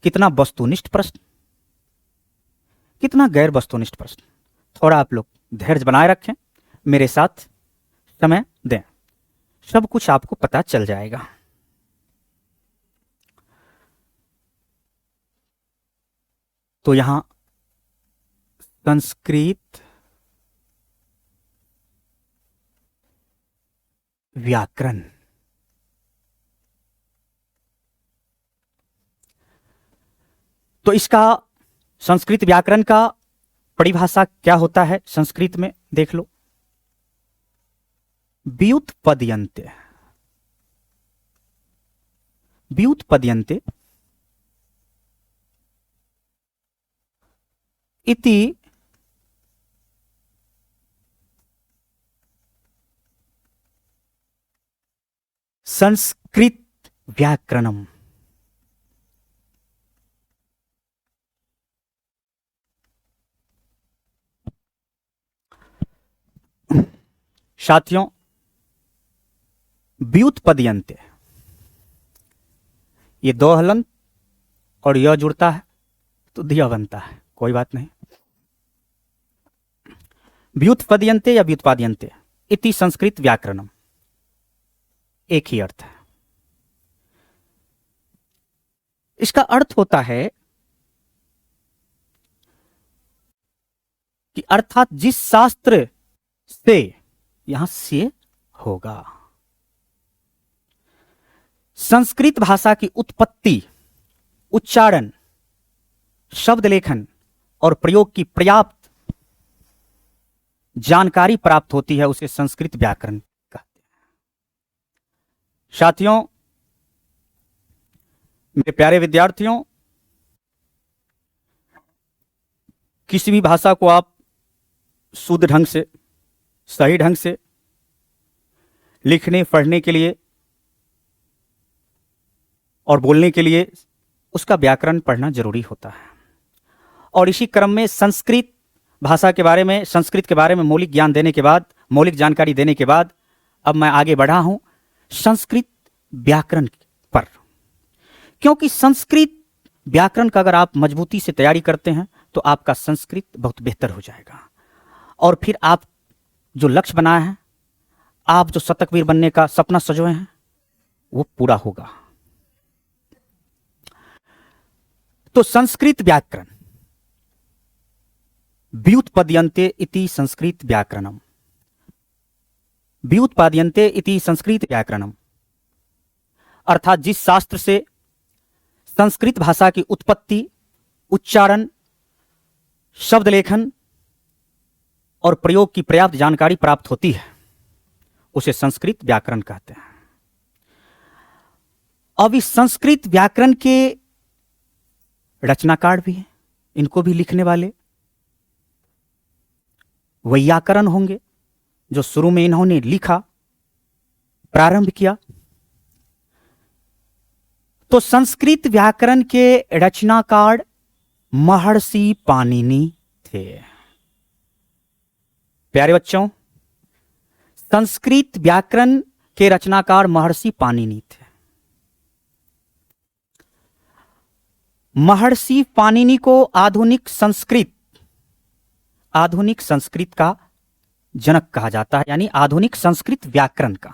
A: कितना वस्तुनिष्ठ प्रश्न, कितना गैर वस्तुनिष्ठ प्रश्न। थोड़ा आप लोग धैर्य बनाए रखें, मेरे साथ समय दें, सब कुछ आपको पता चल जाएगा। तो यहां संस्कृत व्याकरण, तो इसका संस्कृत व्याकरण का परिभाषा क्या होता है संस्कृत में देख लो। व्युत्पद्यन्ते, व्युत्पद्यन्ते इति संस्कृत व्याकरणम। साथियों, व्युत्पद्यन्ते, ये दो हलंत और यह जुड़ता है तो दिया बनता है, कोई बात नहीं। व्युत्पद्यन्ते या व्युत्पाद्यन्ते इति संस्कृत व्याकरणम, एक ही अर्थ है। इसका अर्थ होता है कि अर्थात जिस शास्त्र से, यहां से होगा, संस्कृत भाषा की उत्पत्ति, उच्चारण, शब्द लेखन और प्रयोग की पर्याप्त जानकारी प्राप्त होती है, उसे संस्कृत व्याकरण कहते हैं। साथियों, मेरे प्यारे विद्यार्थियों, किसी भी भाषा को आप शुद्ध ढंग से, सही ढंग से लिखने पढ़ने के लिए और बोलने के लिए उसका व्याकरण पढ़ना जरूरी होता है। और इसी क्रम में संस्कृत भाषा के बारे में, संस्कृत के बारे में मौलिक ज्ञान देने के बाद, मौलिक जानकारी देने के बाद अब मैं आगे बढ़ा हूं संस्कृत व्याकरण पर। क्योंकि संस्कृत व्याकरण का अगर आप मजबूती से तैयारी करते हैं तो आपका संस्कृत बहुत बेहतर हो जाएगा, और फिर आप जो लक्ष्य बनाए हैं, आप जो शतकवीर बनने का सपना सजोए हैं, वो पूरा होगा। तो संस्कृत व्याकरण, व्युत्पद्यन्ते इति संस्कृत व्याकरणम, व्युत्पाद्यन्ते इति संस्कृत व्याकरणम, अर्थात जिस शास्त्र से संस्कृत भाषा की उत्पत्ति, उच्चारण, शब्द लेखन और प्रयोग की पर्याप्त जानकारी प्राप्त होती है, उसे संस्कृत व्याकरण कहते हैं। अब इस संस्कृत व्याकरण के रचनाकार भी हैं, इनको भी लिखने वाले वैयाकरण होंगे, जो शुरू में इन्होंने लिखा, प्रारंभ किया। तो संस्कृत व्याकरण के रचनाकार महर्षि पाणिनि थे। प्यारे बच्चों, संस्कृत व्याकरण के रचनाकार महर्षि पाणिनि थे। महर्षि पाणिनि को आधुनिक संस्कृत का जनक कहा जाता है, यानी आधुनिक संस्कृत व्याकरण का,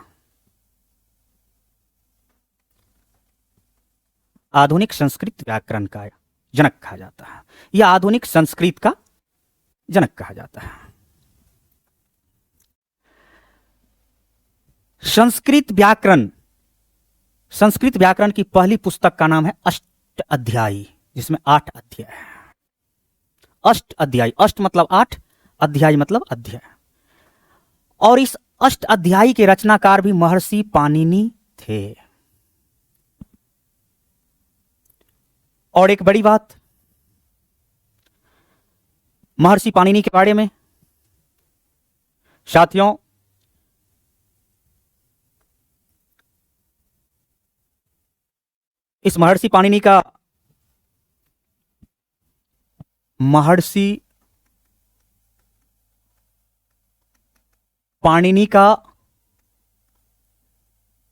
A: आधुनिक संस्कृत व्याकरण का जनक कहा जाता है, या आधुनिक संस्कृत का जनक कहा जाता है। संस्कृत व्याकरण की पहली पुस्तक का नाम है अष्ट अध्यायी, जिसमें 8 अध्याय है। अष्ट अध्यायी, अष्ट मतलब 8, अध्याय मतलब अध्याय। और इस अष्ट अध्यायी के रचनाकार भी महर्षि पाणिनि थे। और एक बड़ी बात महर्षि पाणिनि के बारे में, साथियों, इस महर्षि पाणिनि का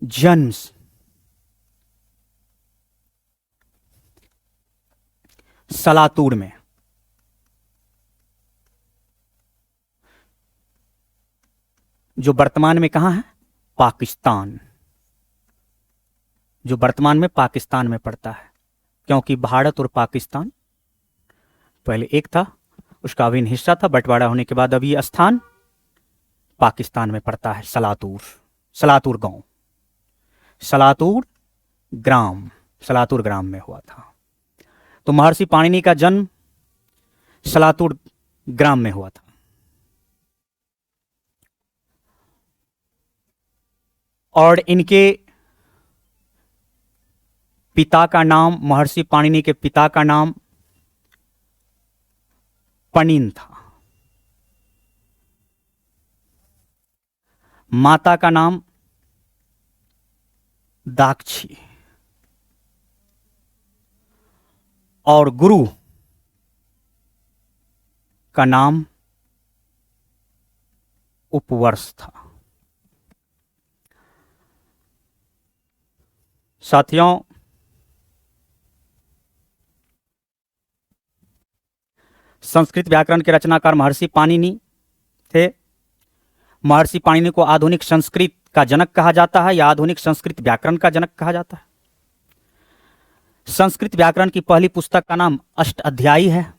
A: जन्म सलातूर में, जो वर्तमान में कहां है, पाकिस्तान, जो वर्तमान में पाकिस्तान में पड़ता है। क्योंकि भारत और पाकिस्तान पहले एक था, उसका अभिन्न हिस्सा था, बंटवारा होने के बाद अब ये स्थान पाकिस्तान में पड़ता है। सलातूर गांव, सलातूर ग्राम में हुआ था। तो महर्षि पाणिनि का जन्म सलातूर ग्राम में हुआ था। और इनके पिता का नाम, महर्षि पाणिनि के पिता का नाम पनिन था। माता का नाम दाक्षी और गुरु का नाम उपवर्ष था। साथियों, संस्कृत व्याकरण के रचनाकार महर्षि पाणिनि थे। महर्षि पाणिनि को आधुनिक संस्कृत का जनक कहा जाता है या आधुनिक संस्कृत व्याकरण का जनक कहा जाता है। संस्कृत व्याकरण की पहली पुस्तक का नाम अष्टाध्यायी है,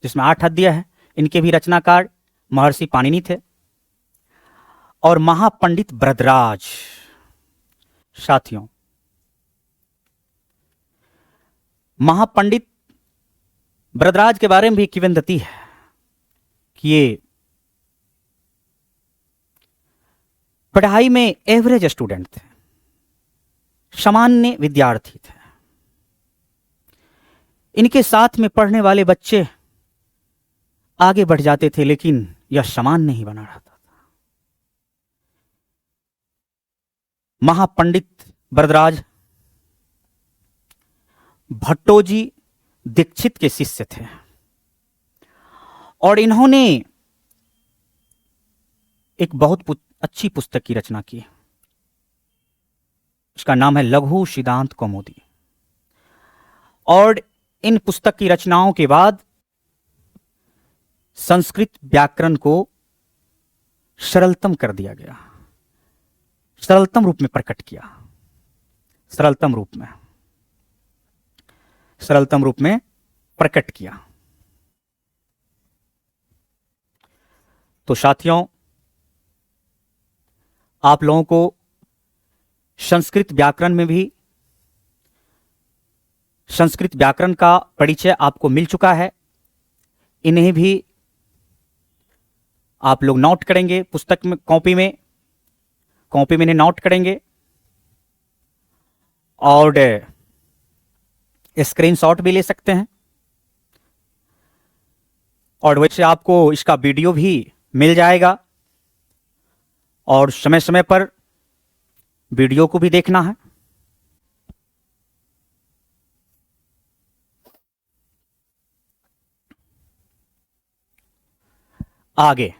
A: जिसमें 8 अध्याय है। इनके भी रचनाकार महर्षि पाणिनि थे। और महापंडित भरद्वाज, साथियों, महापंडित भरद्वाज के बारे में भी किंवदंती है कि ये पढ़ाई में एवरेज स्टूडेंट थे, सामान्य विद्यार्थी थे। इनके साथ में पढ़ने वाले बच्चे आगे बढ़ जाते थे, लेकिन यह समान नहीं बना रहता था। महापंडित भरद्वाज भट्टोजी दीक्षित के शिष्य थे और इन्होंने एक बहुत अच्छी पुस्तक की रचना की। उसका नाम है लघु सिद्धांत कौमुदी। और इन पुस्तक की रचनाओं के बाद संस्कृत व्याकरण को सरलतम कर दिया गया, सरलतम रूप में प्रकट किया, सरलतम रूप में प्रकट किया। तो साथियों, आप लोगों को संस्कृत व्याकरण में भी संस्कृत व्याकरण का परिचय आपको मिल चुका है। इन्हें भी आप लोग नोट करेंगे, पुस्तक में, कॉपी में इन्हें नोट करेंगे और स्क्रीनशॉट भी ले सकते हैं। और वैसे आपको इसका वीडियो भी मिल जाएगा और समय समय पर वीडियो को भी देखना है। आगे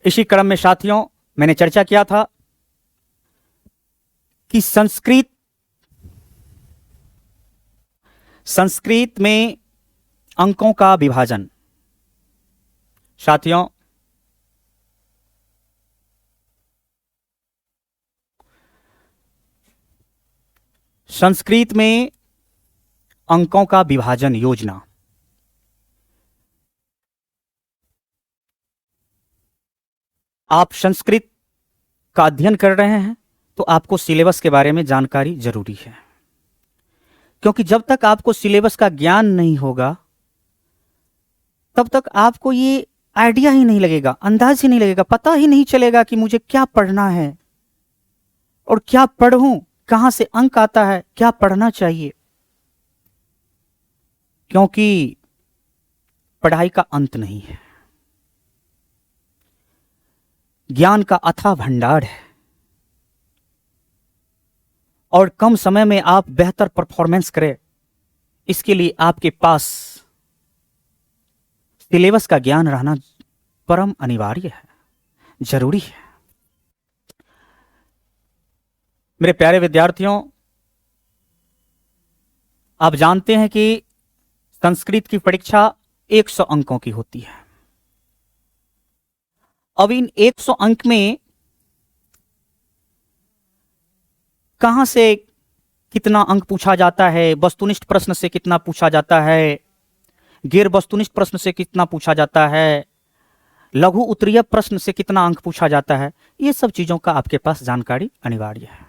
A: इसी क्रम में साथियों, मैंने चर्चा किया था कि संस्कृत में अंकों का विभाजन। साथियों, संस्कृत में अंकों का विभाजन योजना आप संस्कृत का अध्ययन कर रहे हैं तो आपको सिलेबस के बारे में जानकारी जरूरी है, क्योंकि जब तक आपको सिलेबस का ज्ञान नहीं होगा तब तक आपको ये आइडिया ही नहीं लगेगा, अंदाज ही नहीं लगेगा, पता ही नहीं चलेगा कि मुझे क्या पढ़ना है और क्या पढ़ूं, कहां से अंक आता है, क्या पढ़ना चाहिए। क्योंकि पढ़ाई का अंत नहीं है, ज्ञान का अथाह भंडार है और कम समय में आप बेहतर परफॉर्मेंस करें, इसके लिए आपके पास सिलेबस का ज्ञान रहना परम अनिवार्य है, जरूरी है। मेरे प्यारे विद्यार्थियों, आप जानते हैं कि संस्कृत की परीक्षा 100 अंकों की होती है। अब इन 100 अंक में कहां से कितना अंक पूछा जाता है, वस्तुनिष्ठ प्रश्न से कितना पूछा जाता है, गैर वस्तुनिष्ठ प्रश्न से कितना पूछा जाता है, लघु उत्तरीय प्रश्न से कितना अंक पूछा जाता है, ये सब चीजों का आपके पास जानकारी अनिवार्य है।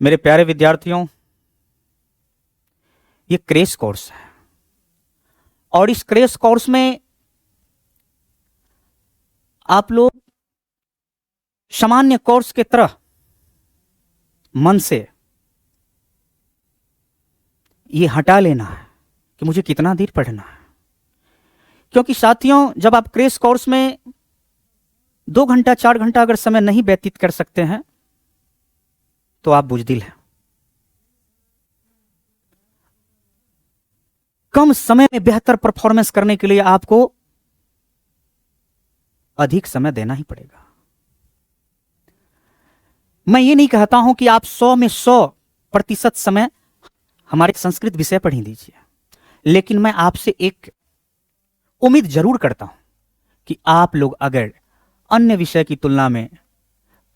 A: मेरे प्यारे विद्यार्थियों, ये क्रैश कोर्स है और इस क्रैश कोर्स में आप लोग सामान्य कोर्स के तरह मन से ये हटा लेना है कि मुझे कितना देर पढ़ना है। क्योंकि साथियों, जब आप क्रैश कोर्स में 2 घंटा 4 घंटा अगर समय नहीं व्यतीत कर सकते हैं तो आप बुजदिल हैं। कम समय में बेहतर परफॉर्मेंस करने के लिए आपको अधिक समय देना ही पड़ेगा। मैं ये नहीं कहता हूं कि आप 100 में 100% समय हमारे संस्कृत विषय पढ़ ही दीजिए, लेकिन मैं आपसे एक उम्मीद जरूर करता हूं कि आप लोग अगर अन्य विषय की तुलना में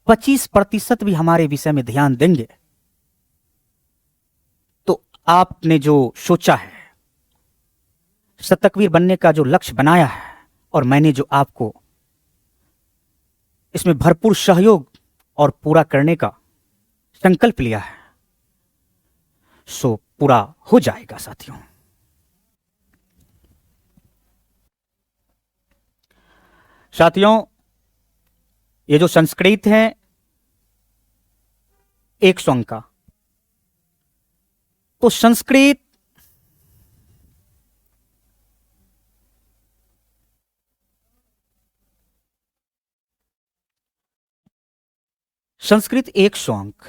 A: 25% भी हमारे विषय में ध्यान देंगे तो आपने जो सोचा है, शतकवीर बनने का जो लक्ष्य बनाया है, और मैंने जो आपको इसमें भरपूर सहयोग और पूरा करने का संकल्प लिया है, सो पूरा हो जाएगा साथियों। साथियों, ये जो संस्कृत है 100 अंक का, तो संस्कृत संस्कृत 100 अंक।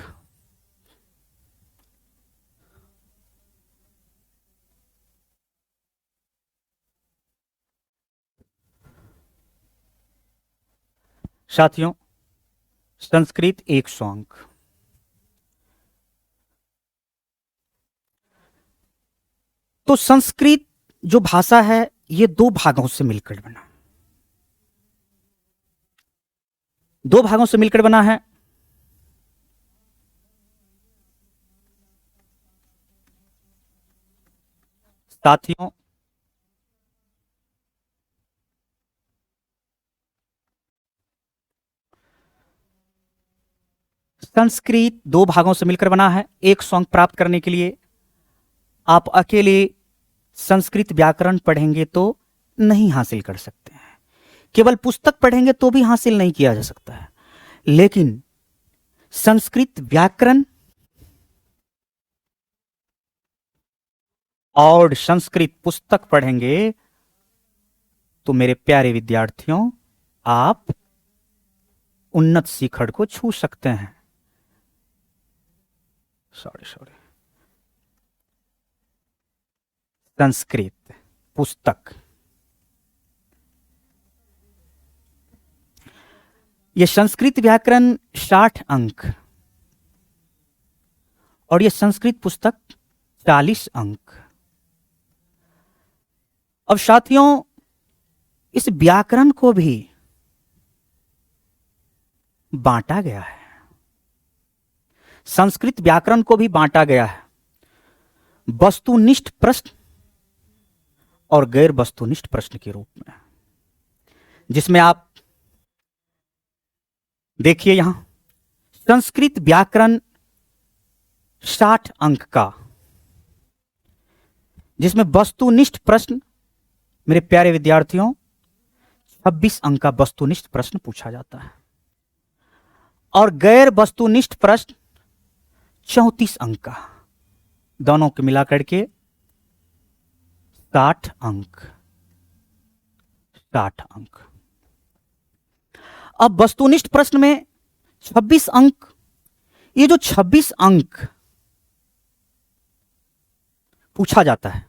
A: साथियों, संस्कृत 100 अंक। तो संस्कृत जो भाषा है ये 2 भागों से मिलकर बना, 2 भागों से मिलकर बना है। साथियों, संस्कृत 2 भागों से मिलकर बना है। 100 अंक प्राप्त करने के लिए आप अकेले संस्कृत व्याकरण पढ़ेंगे तो नहीं हासिल कर सकते हैं, केवल पुस्तक पढ़ेंगे तो भी हासिल नहीं किया जा सकता है, लेकिन संस्कृत व्याकरण और संस्कृत पुस्तक पढ़ेंगे तो मेरे प्यारे विद्यार्थियों आप उन्नत शिखर को छू सकते हैं। सॉरी संस्कृत पुस्तक, यह संस्कृत व्याकरण 60 अंक और यह संस्कृत पुस्तक 40 अंक। अब साथियों, इस व्याकरण को भी बांटा गया है, संस्कृत व्याकरण को भी बांटा गया है वस्तुनिष्ठ प्रश्न और गैर वस्तुनिष्ठ प्रश्न के रूप में, जिसमें आप देखिए यहां संस्कृत व्याकरण 60 अंक का, जिसमें वस्तुनिष्ठ प्रश्न मेरे प्यारे विद्यार्थियों 26 अंक का वस्तुनिष्ठ प्रश्न पूछा जाता है और गैर वस्तुनिष्ठ प्रश्न 34 अंक का, दोनों के मिलाकर के 60 अंक। 60 अंक। अब वस्तुनिष्ठ प्रश्न में 26 अंक, ये जो 26 अंक पूछा जाता है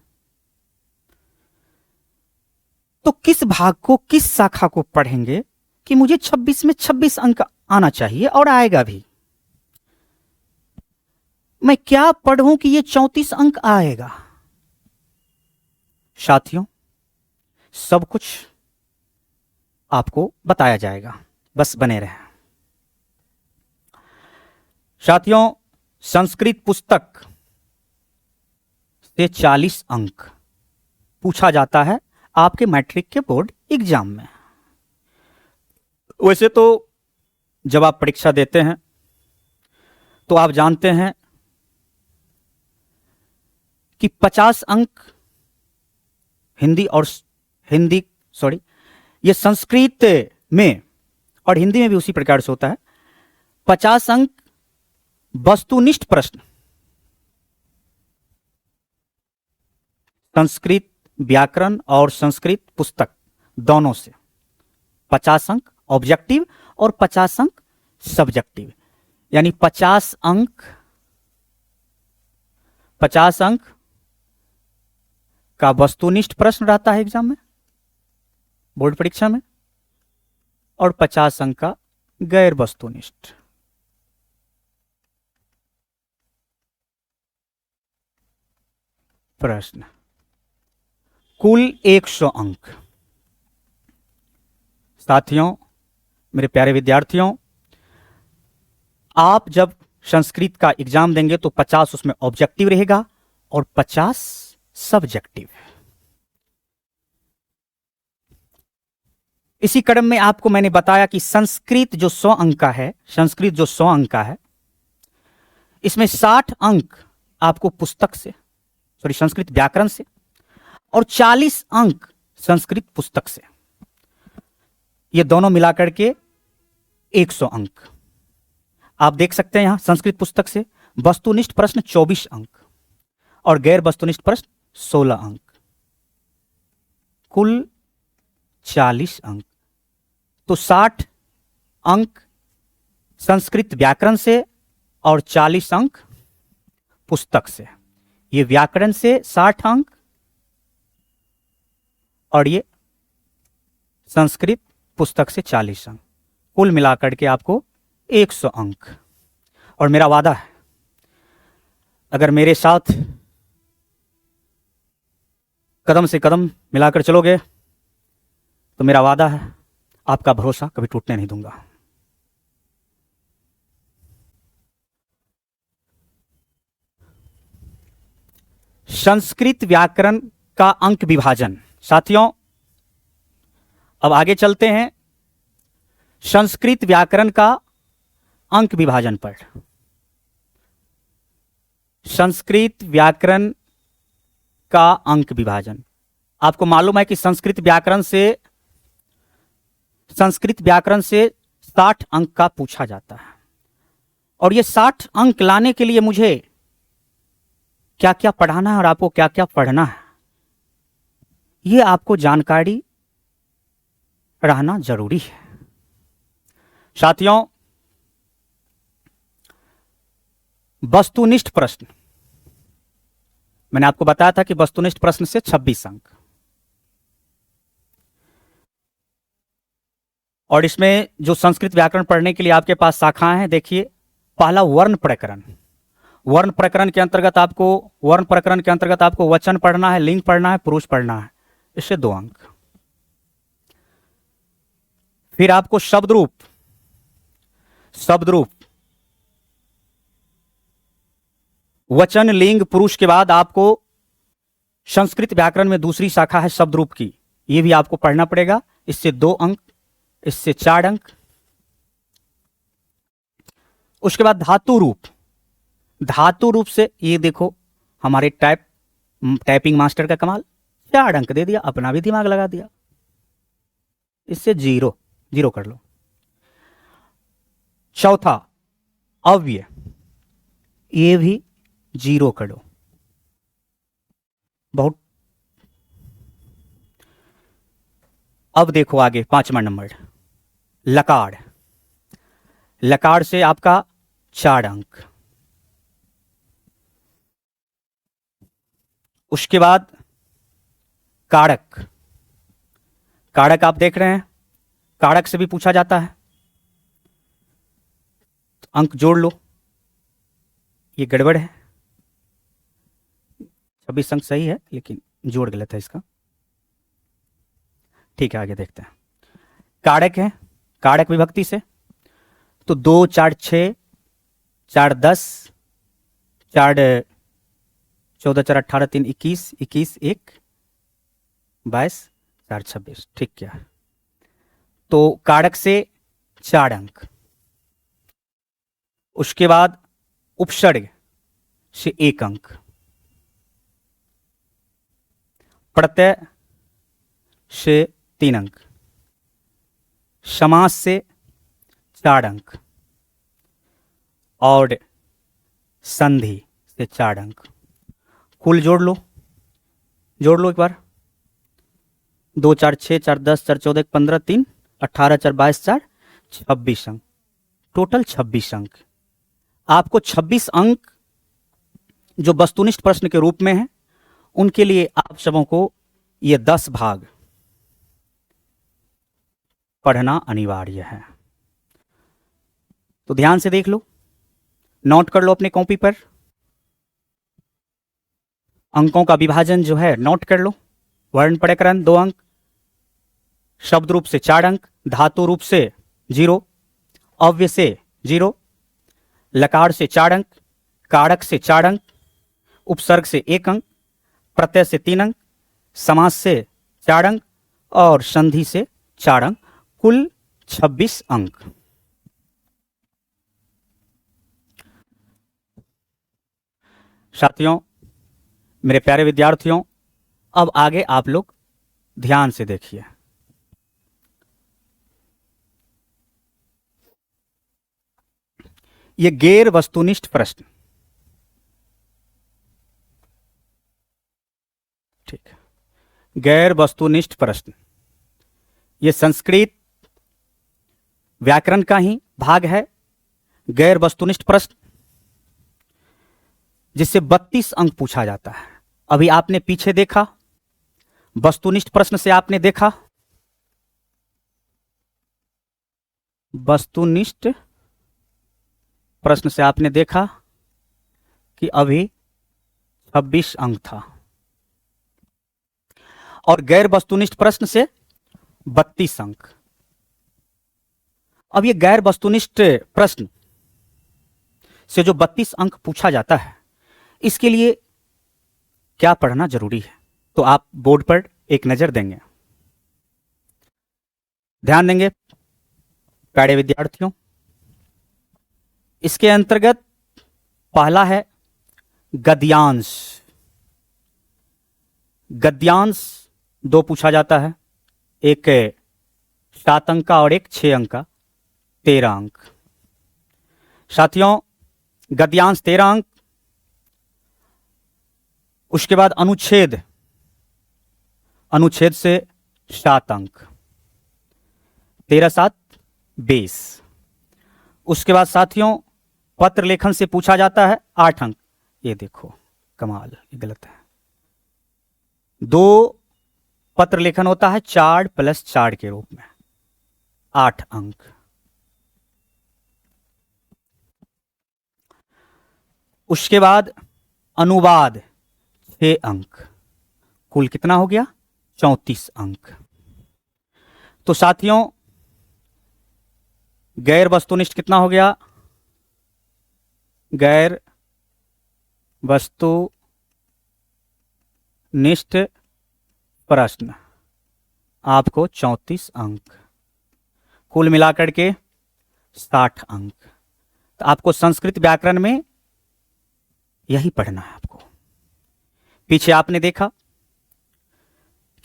A: तो किस भाग को, किस शाखा को पढ़ेंगे कि मुझे 26 में 26 अंक आना चाहिए और आएगा भी। मैं क्या पढ़ूं कि ये 34 अंक आएगा? साथियों, सब कुछ आपको बताया जाएगा, बस बने रहें। साथियों, संस्कृत पुस्तक से 40 अंक पूछा जाता है आपके मैट्रिक के बोर्ड एग्जाम में। वैसे तो जब आप परीक्षा देते हैं तो आप जानते हैं कि 50 अंक ये संस्कृत में और हिंदी में भी उसी प्रकार से होता है। 50 अंक वस्तुनिष्ठ प्रश्न संस्कृत व्याकरण और संस्कृत पुस्तक दोनों से 50 अंक ऑब्जेक्टिव और 50 अंक सब्जेक्टिव, यानी 50 अंक का वस्तुनिष्ठ प्रश्न रहता है एग्जाम में, बोर्ड परीक्षा में, और 50 अंक का गैर वस्तुनिष्ठ। प्रश्न कुल 100 अंक। साथियों, मेरे प्यारे विद्यार्थियों, आप जब संस्कृत का एग्जाम देंगे तो 50 उसमें ऑब्जेक्टिव रहेगा और 50 सब्जेक्टिव। इसी क्रम में आपको मैंने बताया कि संस्कृत जो 100 अंक का है, संस्कृत जो 100 अंक का है, इसमें 60 अंक आपको पुस्तक से, सॉरी संस्कृत व्याकरण से, और 40 अंक संस्कृत पुस्तक से, ये दोनों मिलाकर के 100 अंक। आप देख सकते हैं यहां संस्कृत पुस्तक से वस्तुनिष्ठ प्रश्न 24 अंक और गैर वस्तुनिष्ठ प्रश्न 16 अंक, कुल 40 अंक। तो 60 अंक संस्कृत व्याकरण से और 40 अंक पुस्तक से। ये व्याकरण से 60 अंक और ये संस्कृत पुस्तक से 40 अंक, कुल मिलाकर के आपको 100 अंक। और मेरा वादा है, अगर मेरे साथ कदम से कदम मिलाकर चलोगे तो मेरा वादा है आपका भरोसा कभी टूटने नहीं दूंगा। संस्कृत व्याकरण का अंक विभाजन। साथियों, अब आगे चलते हैं संस्कृत व्याकरण का अंक विभाजन पर। संस्कृत व्याकरण का अंक विभाजन, आपको मालूम है कि संस्कृत व्याकरण से 60 अंक का पूछा जाता है, और ये 60 अंक लाने के लिए मुझे क्या क्या पढ़ाना है और आपको क्या क्या पढ़ना है, ये आपको जानकारी रहना जरूरी है। साथियों, वस्तुनिष्ठ प्रश्न, मैंने आपको बताया था कि वस्तुनिष्ठ प्रश्न से 26 अंक, और इसमें जो संस्कृत व्याकरण पढ़ने के लिए आपके पास शाखाएं हैं, देखिए पहला वर्ण प्रकरण। वर्ण प्रकरण के अंतर्गत आपको वचन पढ़ना है, लिंग पढ़ना है, पुरुष पढ़ना है, इससे 2 अंक। फिर आपको शब्द रूप, वचन, लिंग, पुरुष के बाद आपको संस्कृत व्याकरण में दूसरी शाखा है शब्द रूप की, यह भी आपको पढ़ना पड़ेगा, इससे 2 अंक, इससे 4 अंक। उसके बाद धातु रूप से ये देखो हमारे टाइपिंग मास्टर का कमाल, 4 अंक दे दिया, अपना भी दिमाग लगा दिया, इससे 0 कर लो। चौथा अव्यय, ये भी 0 कर लो, बहुत। अब देखो आगे 5वां नंबर लकार से आपका 4 अंक। उसके बाद कारक आप देख रहे हैं, कारक से भी पूछा जाता है, तो अंक जोड़ लो, ये गड़बड़ है, 26 अंक सही है लेकिन जोड़ गलत है इसका। ठीक है, आगे देखते हैं। कारक है, कारक विभक्ति से तो 2 4 6 4 10 4 14 4 18 3 21 21 1 22 4 26, ठीक क्या है। तो कारक से 4 अंक। उसके बाद उपसर्ग से 1 अंक, प्रत्यय से 3 अंक, समास से 4 अंक, और संधि से 4 अंक। कुल जोड़ लो, जोड़ लो एक बार। 2 4 6 4 10 4 14 15 3 18 4 22 4 26 अंक, टोटल 26 अंक। आपको 26 अंक जो वस्तुनिष्ठ प्रश्न के रूप में है, उनके लिए आप सबों को ये 10 भाग पढ़ना अनिवार्य है। तो ध्यान से देख लो, नोट कर लो अपने कॉपी पर। अंकों का विभाजन जो है नोट कर लो। वर्ण प्रकरण 2 अंक, शब्द रूप से 4 अंक, धातु रूप से 0, अव्यय से 0, लकार से 4 अंक, कारक से 4 अंक, उपसर्ग से 1 अंक, प्रत्यय से 3 अंक, समास से 4 अंक और संधि से 4 अंक, कुल 26 अंक। साथियों, मेरे प्यारे विद्यार्थियों, अब आगे आप लोग ध्यान से देखिए। ये गैर वस्तुनिष्ठ प्रश्न, ठीक है, गैर वस्तुनिष्ठ प्रश्न, ये संस्कृत व्याकरण का ही भाग है। गैर वस्तुनिष्ठ प्रश्न जिससे 32 अंक पूछा जाता है। अभी आपने पीछे देखा, वस्तुनिष्ठ प्रश्न से आपने देखा, वस्तुनिष्ठ प्रश्न से आपने देखा कि अभी 26 अंक था, और गैर वस्तुनिष्ठ प्रश्न से 32 अंक। अब ये गैर वस्तुनिष्ठ प्रश्न से जो 32 अंक पूछा जाता है, इसके लिए क्या पढ़ना जरूरी है, तो आप बोर्ड पर एक नजर देंगे, ध्यान देंगे प्यारे विद्यार्थियों। इसके अंतर्गत पहला है गद्यांश। गद्यांश 2 पूछा जाता है, एक 7 अंक का और एक 6 अंक का, 13 अंक। साथियों, गद्यांश 13 अंक। उसके बाद अनुच्छेद, अनुच्छेद से 7 अंक, 13 7 20। उसके बाद साथियों, पत्र लेखन से पूछा जाता है 8 अंक। ये देखो कमाल, ये गलत है। 2 पत्र लेखन होता है 4 + 4 के रूप में, 8 अंक। उसके बाद अनुवाद 6 अंक, कुल कितना हो गया? 34 अंक। तो साथियों, गैर वस्तुनिष्ठ कितना हो गया? गैर वस्तुनिष्ठ प्रश्न आपको 34 अंक, कुल मिलाकर के 60 अंक। तो आपको संस्कृत व्याकरण में यही पढ़ना है आपको। पीछे आपने देखा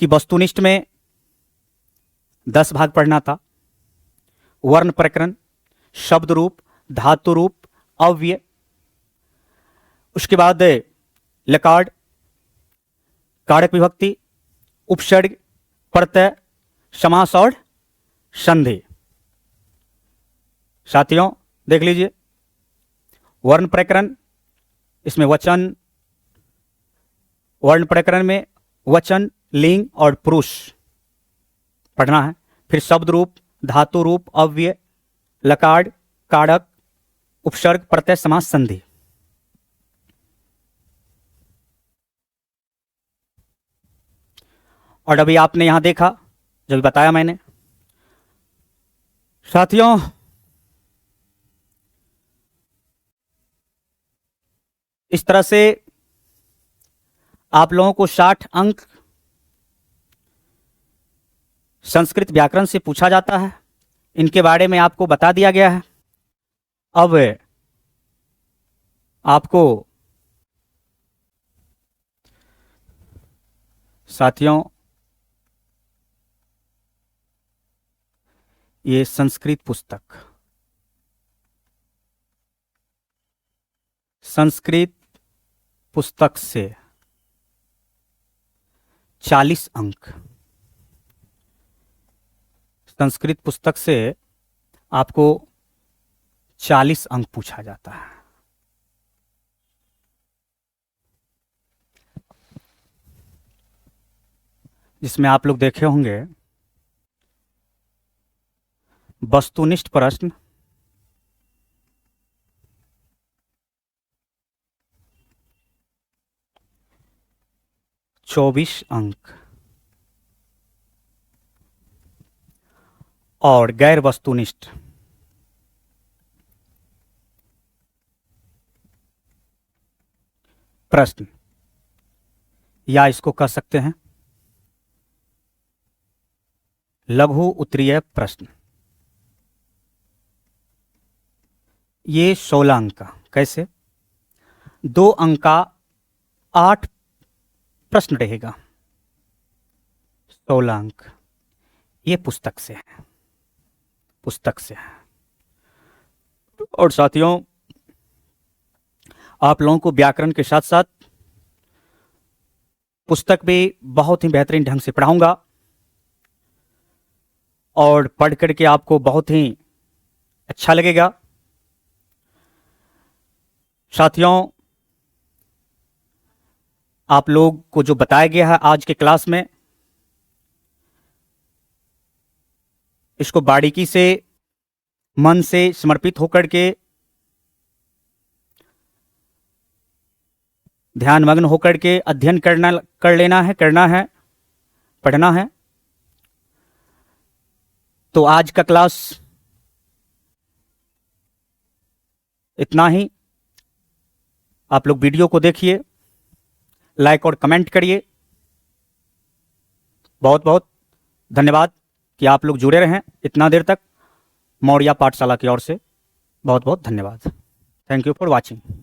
A: कि वस्तुनिष्ठ में 10 भाग पढ़ना था। वर्ण प्रकरण, शब्द रूप, धातु रूप, अव्यय, उसके बाद लकार, कारक विभक्ति, उपसर्ग, प्रत्यय, समास और संधि। साथियों देख लीजिए, वर्ण प्रकरण, इसमें वचन, वर्ण प्रकरण में वचन, लिंग और पुरुष पढ़ना है। फिर शब्द रूप, धातु रूप, अव्यय, लकार, कारक, उपसर्ग, प्रत्यय, समास, संधि। और अभी आपने यहां देखा, जो भी बताया मैंने। साथियों, इस तरह से आप लोगों को 60 अंक संस्कृत व्याकरण से पूछा जाता है। इनके बारे में आपको बता दिया गया है। अब आपको साथियों ये संस्कृत पुस्तक संस्कृत पुस्तक से 40 अंक। संस्कृत पुस्तक से आपको 40 अंक पूछा जाता है। जिसमें आप लोग देखे होंगे वस्तुनिष्ठ प्रश्न, चौबीस अंक और गैर वस्तुनिष्ठ प्रश्न, या इसको कह सकते हैं लघु उत्तरीय प्रश्न, ये 16 अंक का। कैसे? 2 अंक का 8 प्रश्न रहेगा, 16 अंक। ये पुस्तक से है, पुस्तक से है। और साथियों, आप लोगों को व्याकरण के साथ साथ पुस्तक भी बहुत ही बेहतरीन ढंग से पढ़ाऊंगा और पढ़ करके आपको बहुत ही अच्छा लगेगा। साथियों, आप लोग को जो बताया गया है आज के क्लास में, इसको बारीकी से, मन से समर्पित होकर के, ध्यानमग्न होकर के अध्ययन करना है, पढ़ना है। तो आज का क्लास इतना ही। आप लोग वीडियो को देखिए, लाइक और कमेंट करिए। बहुत बहुत धन्यवाद कि आप लोग जुड़े रहें इतना देर तक। मौर्या पाठशाला की ओर से बहुत बहुत धन्यवाद। Thank you for watching.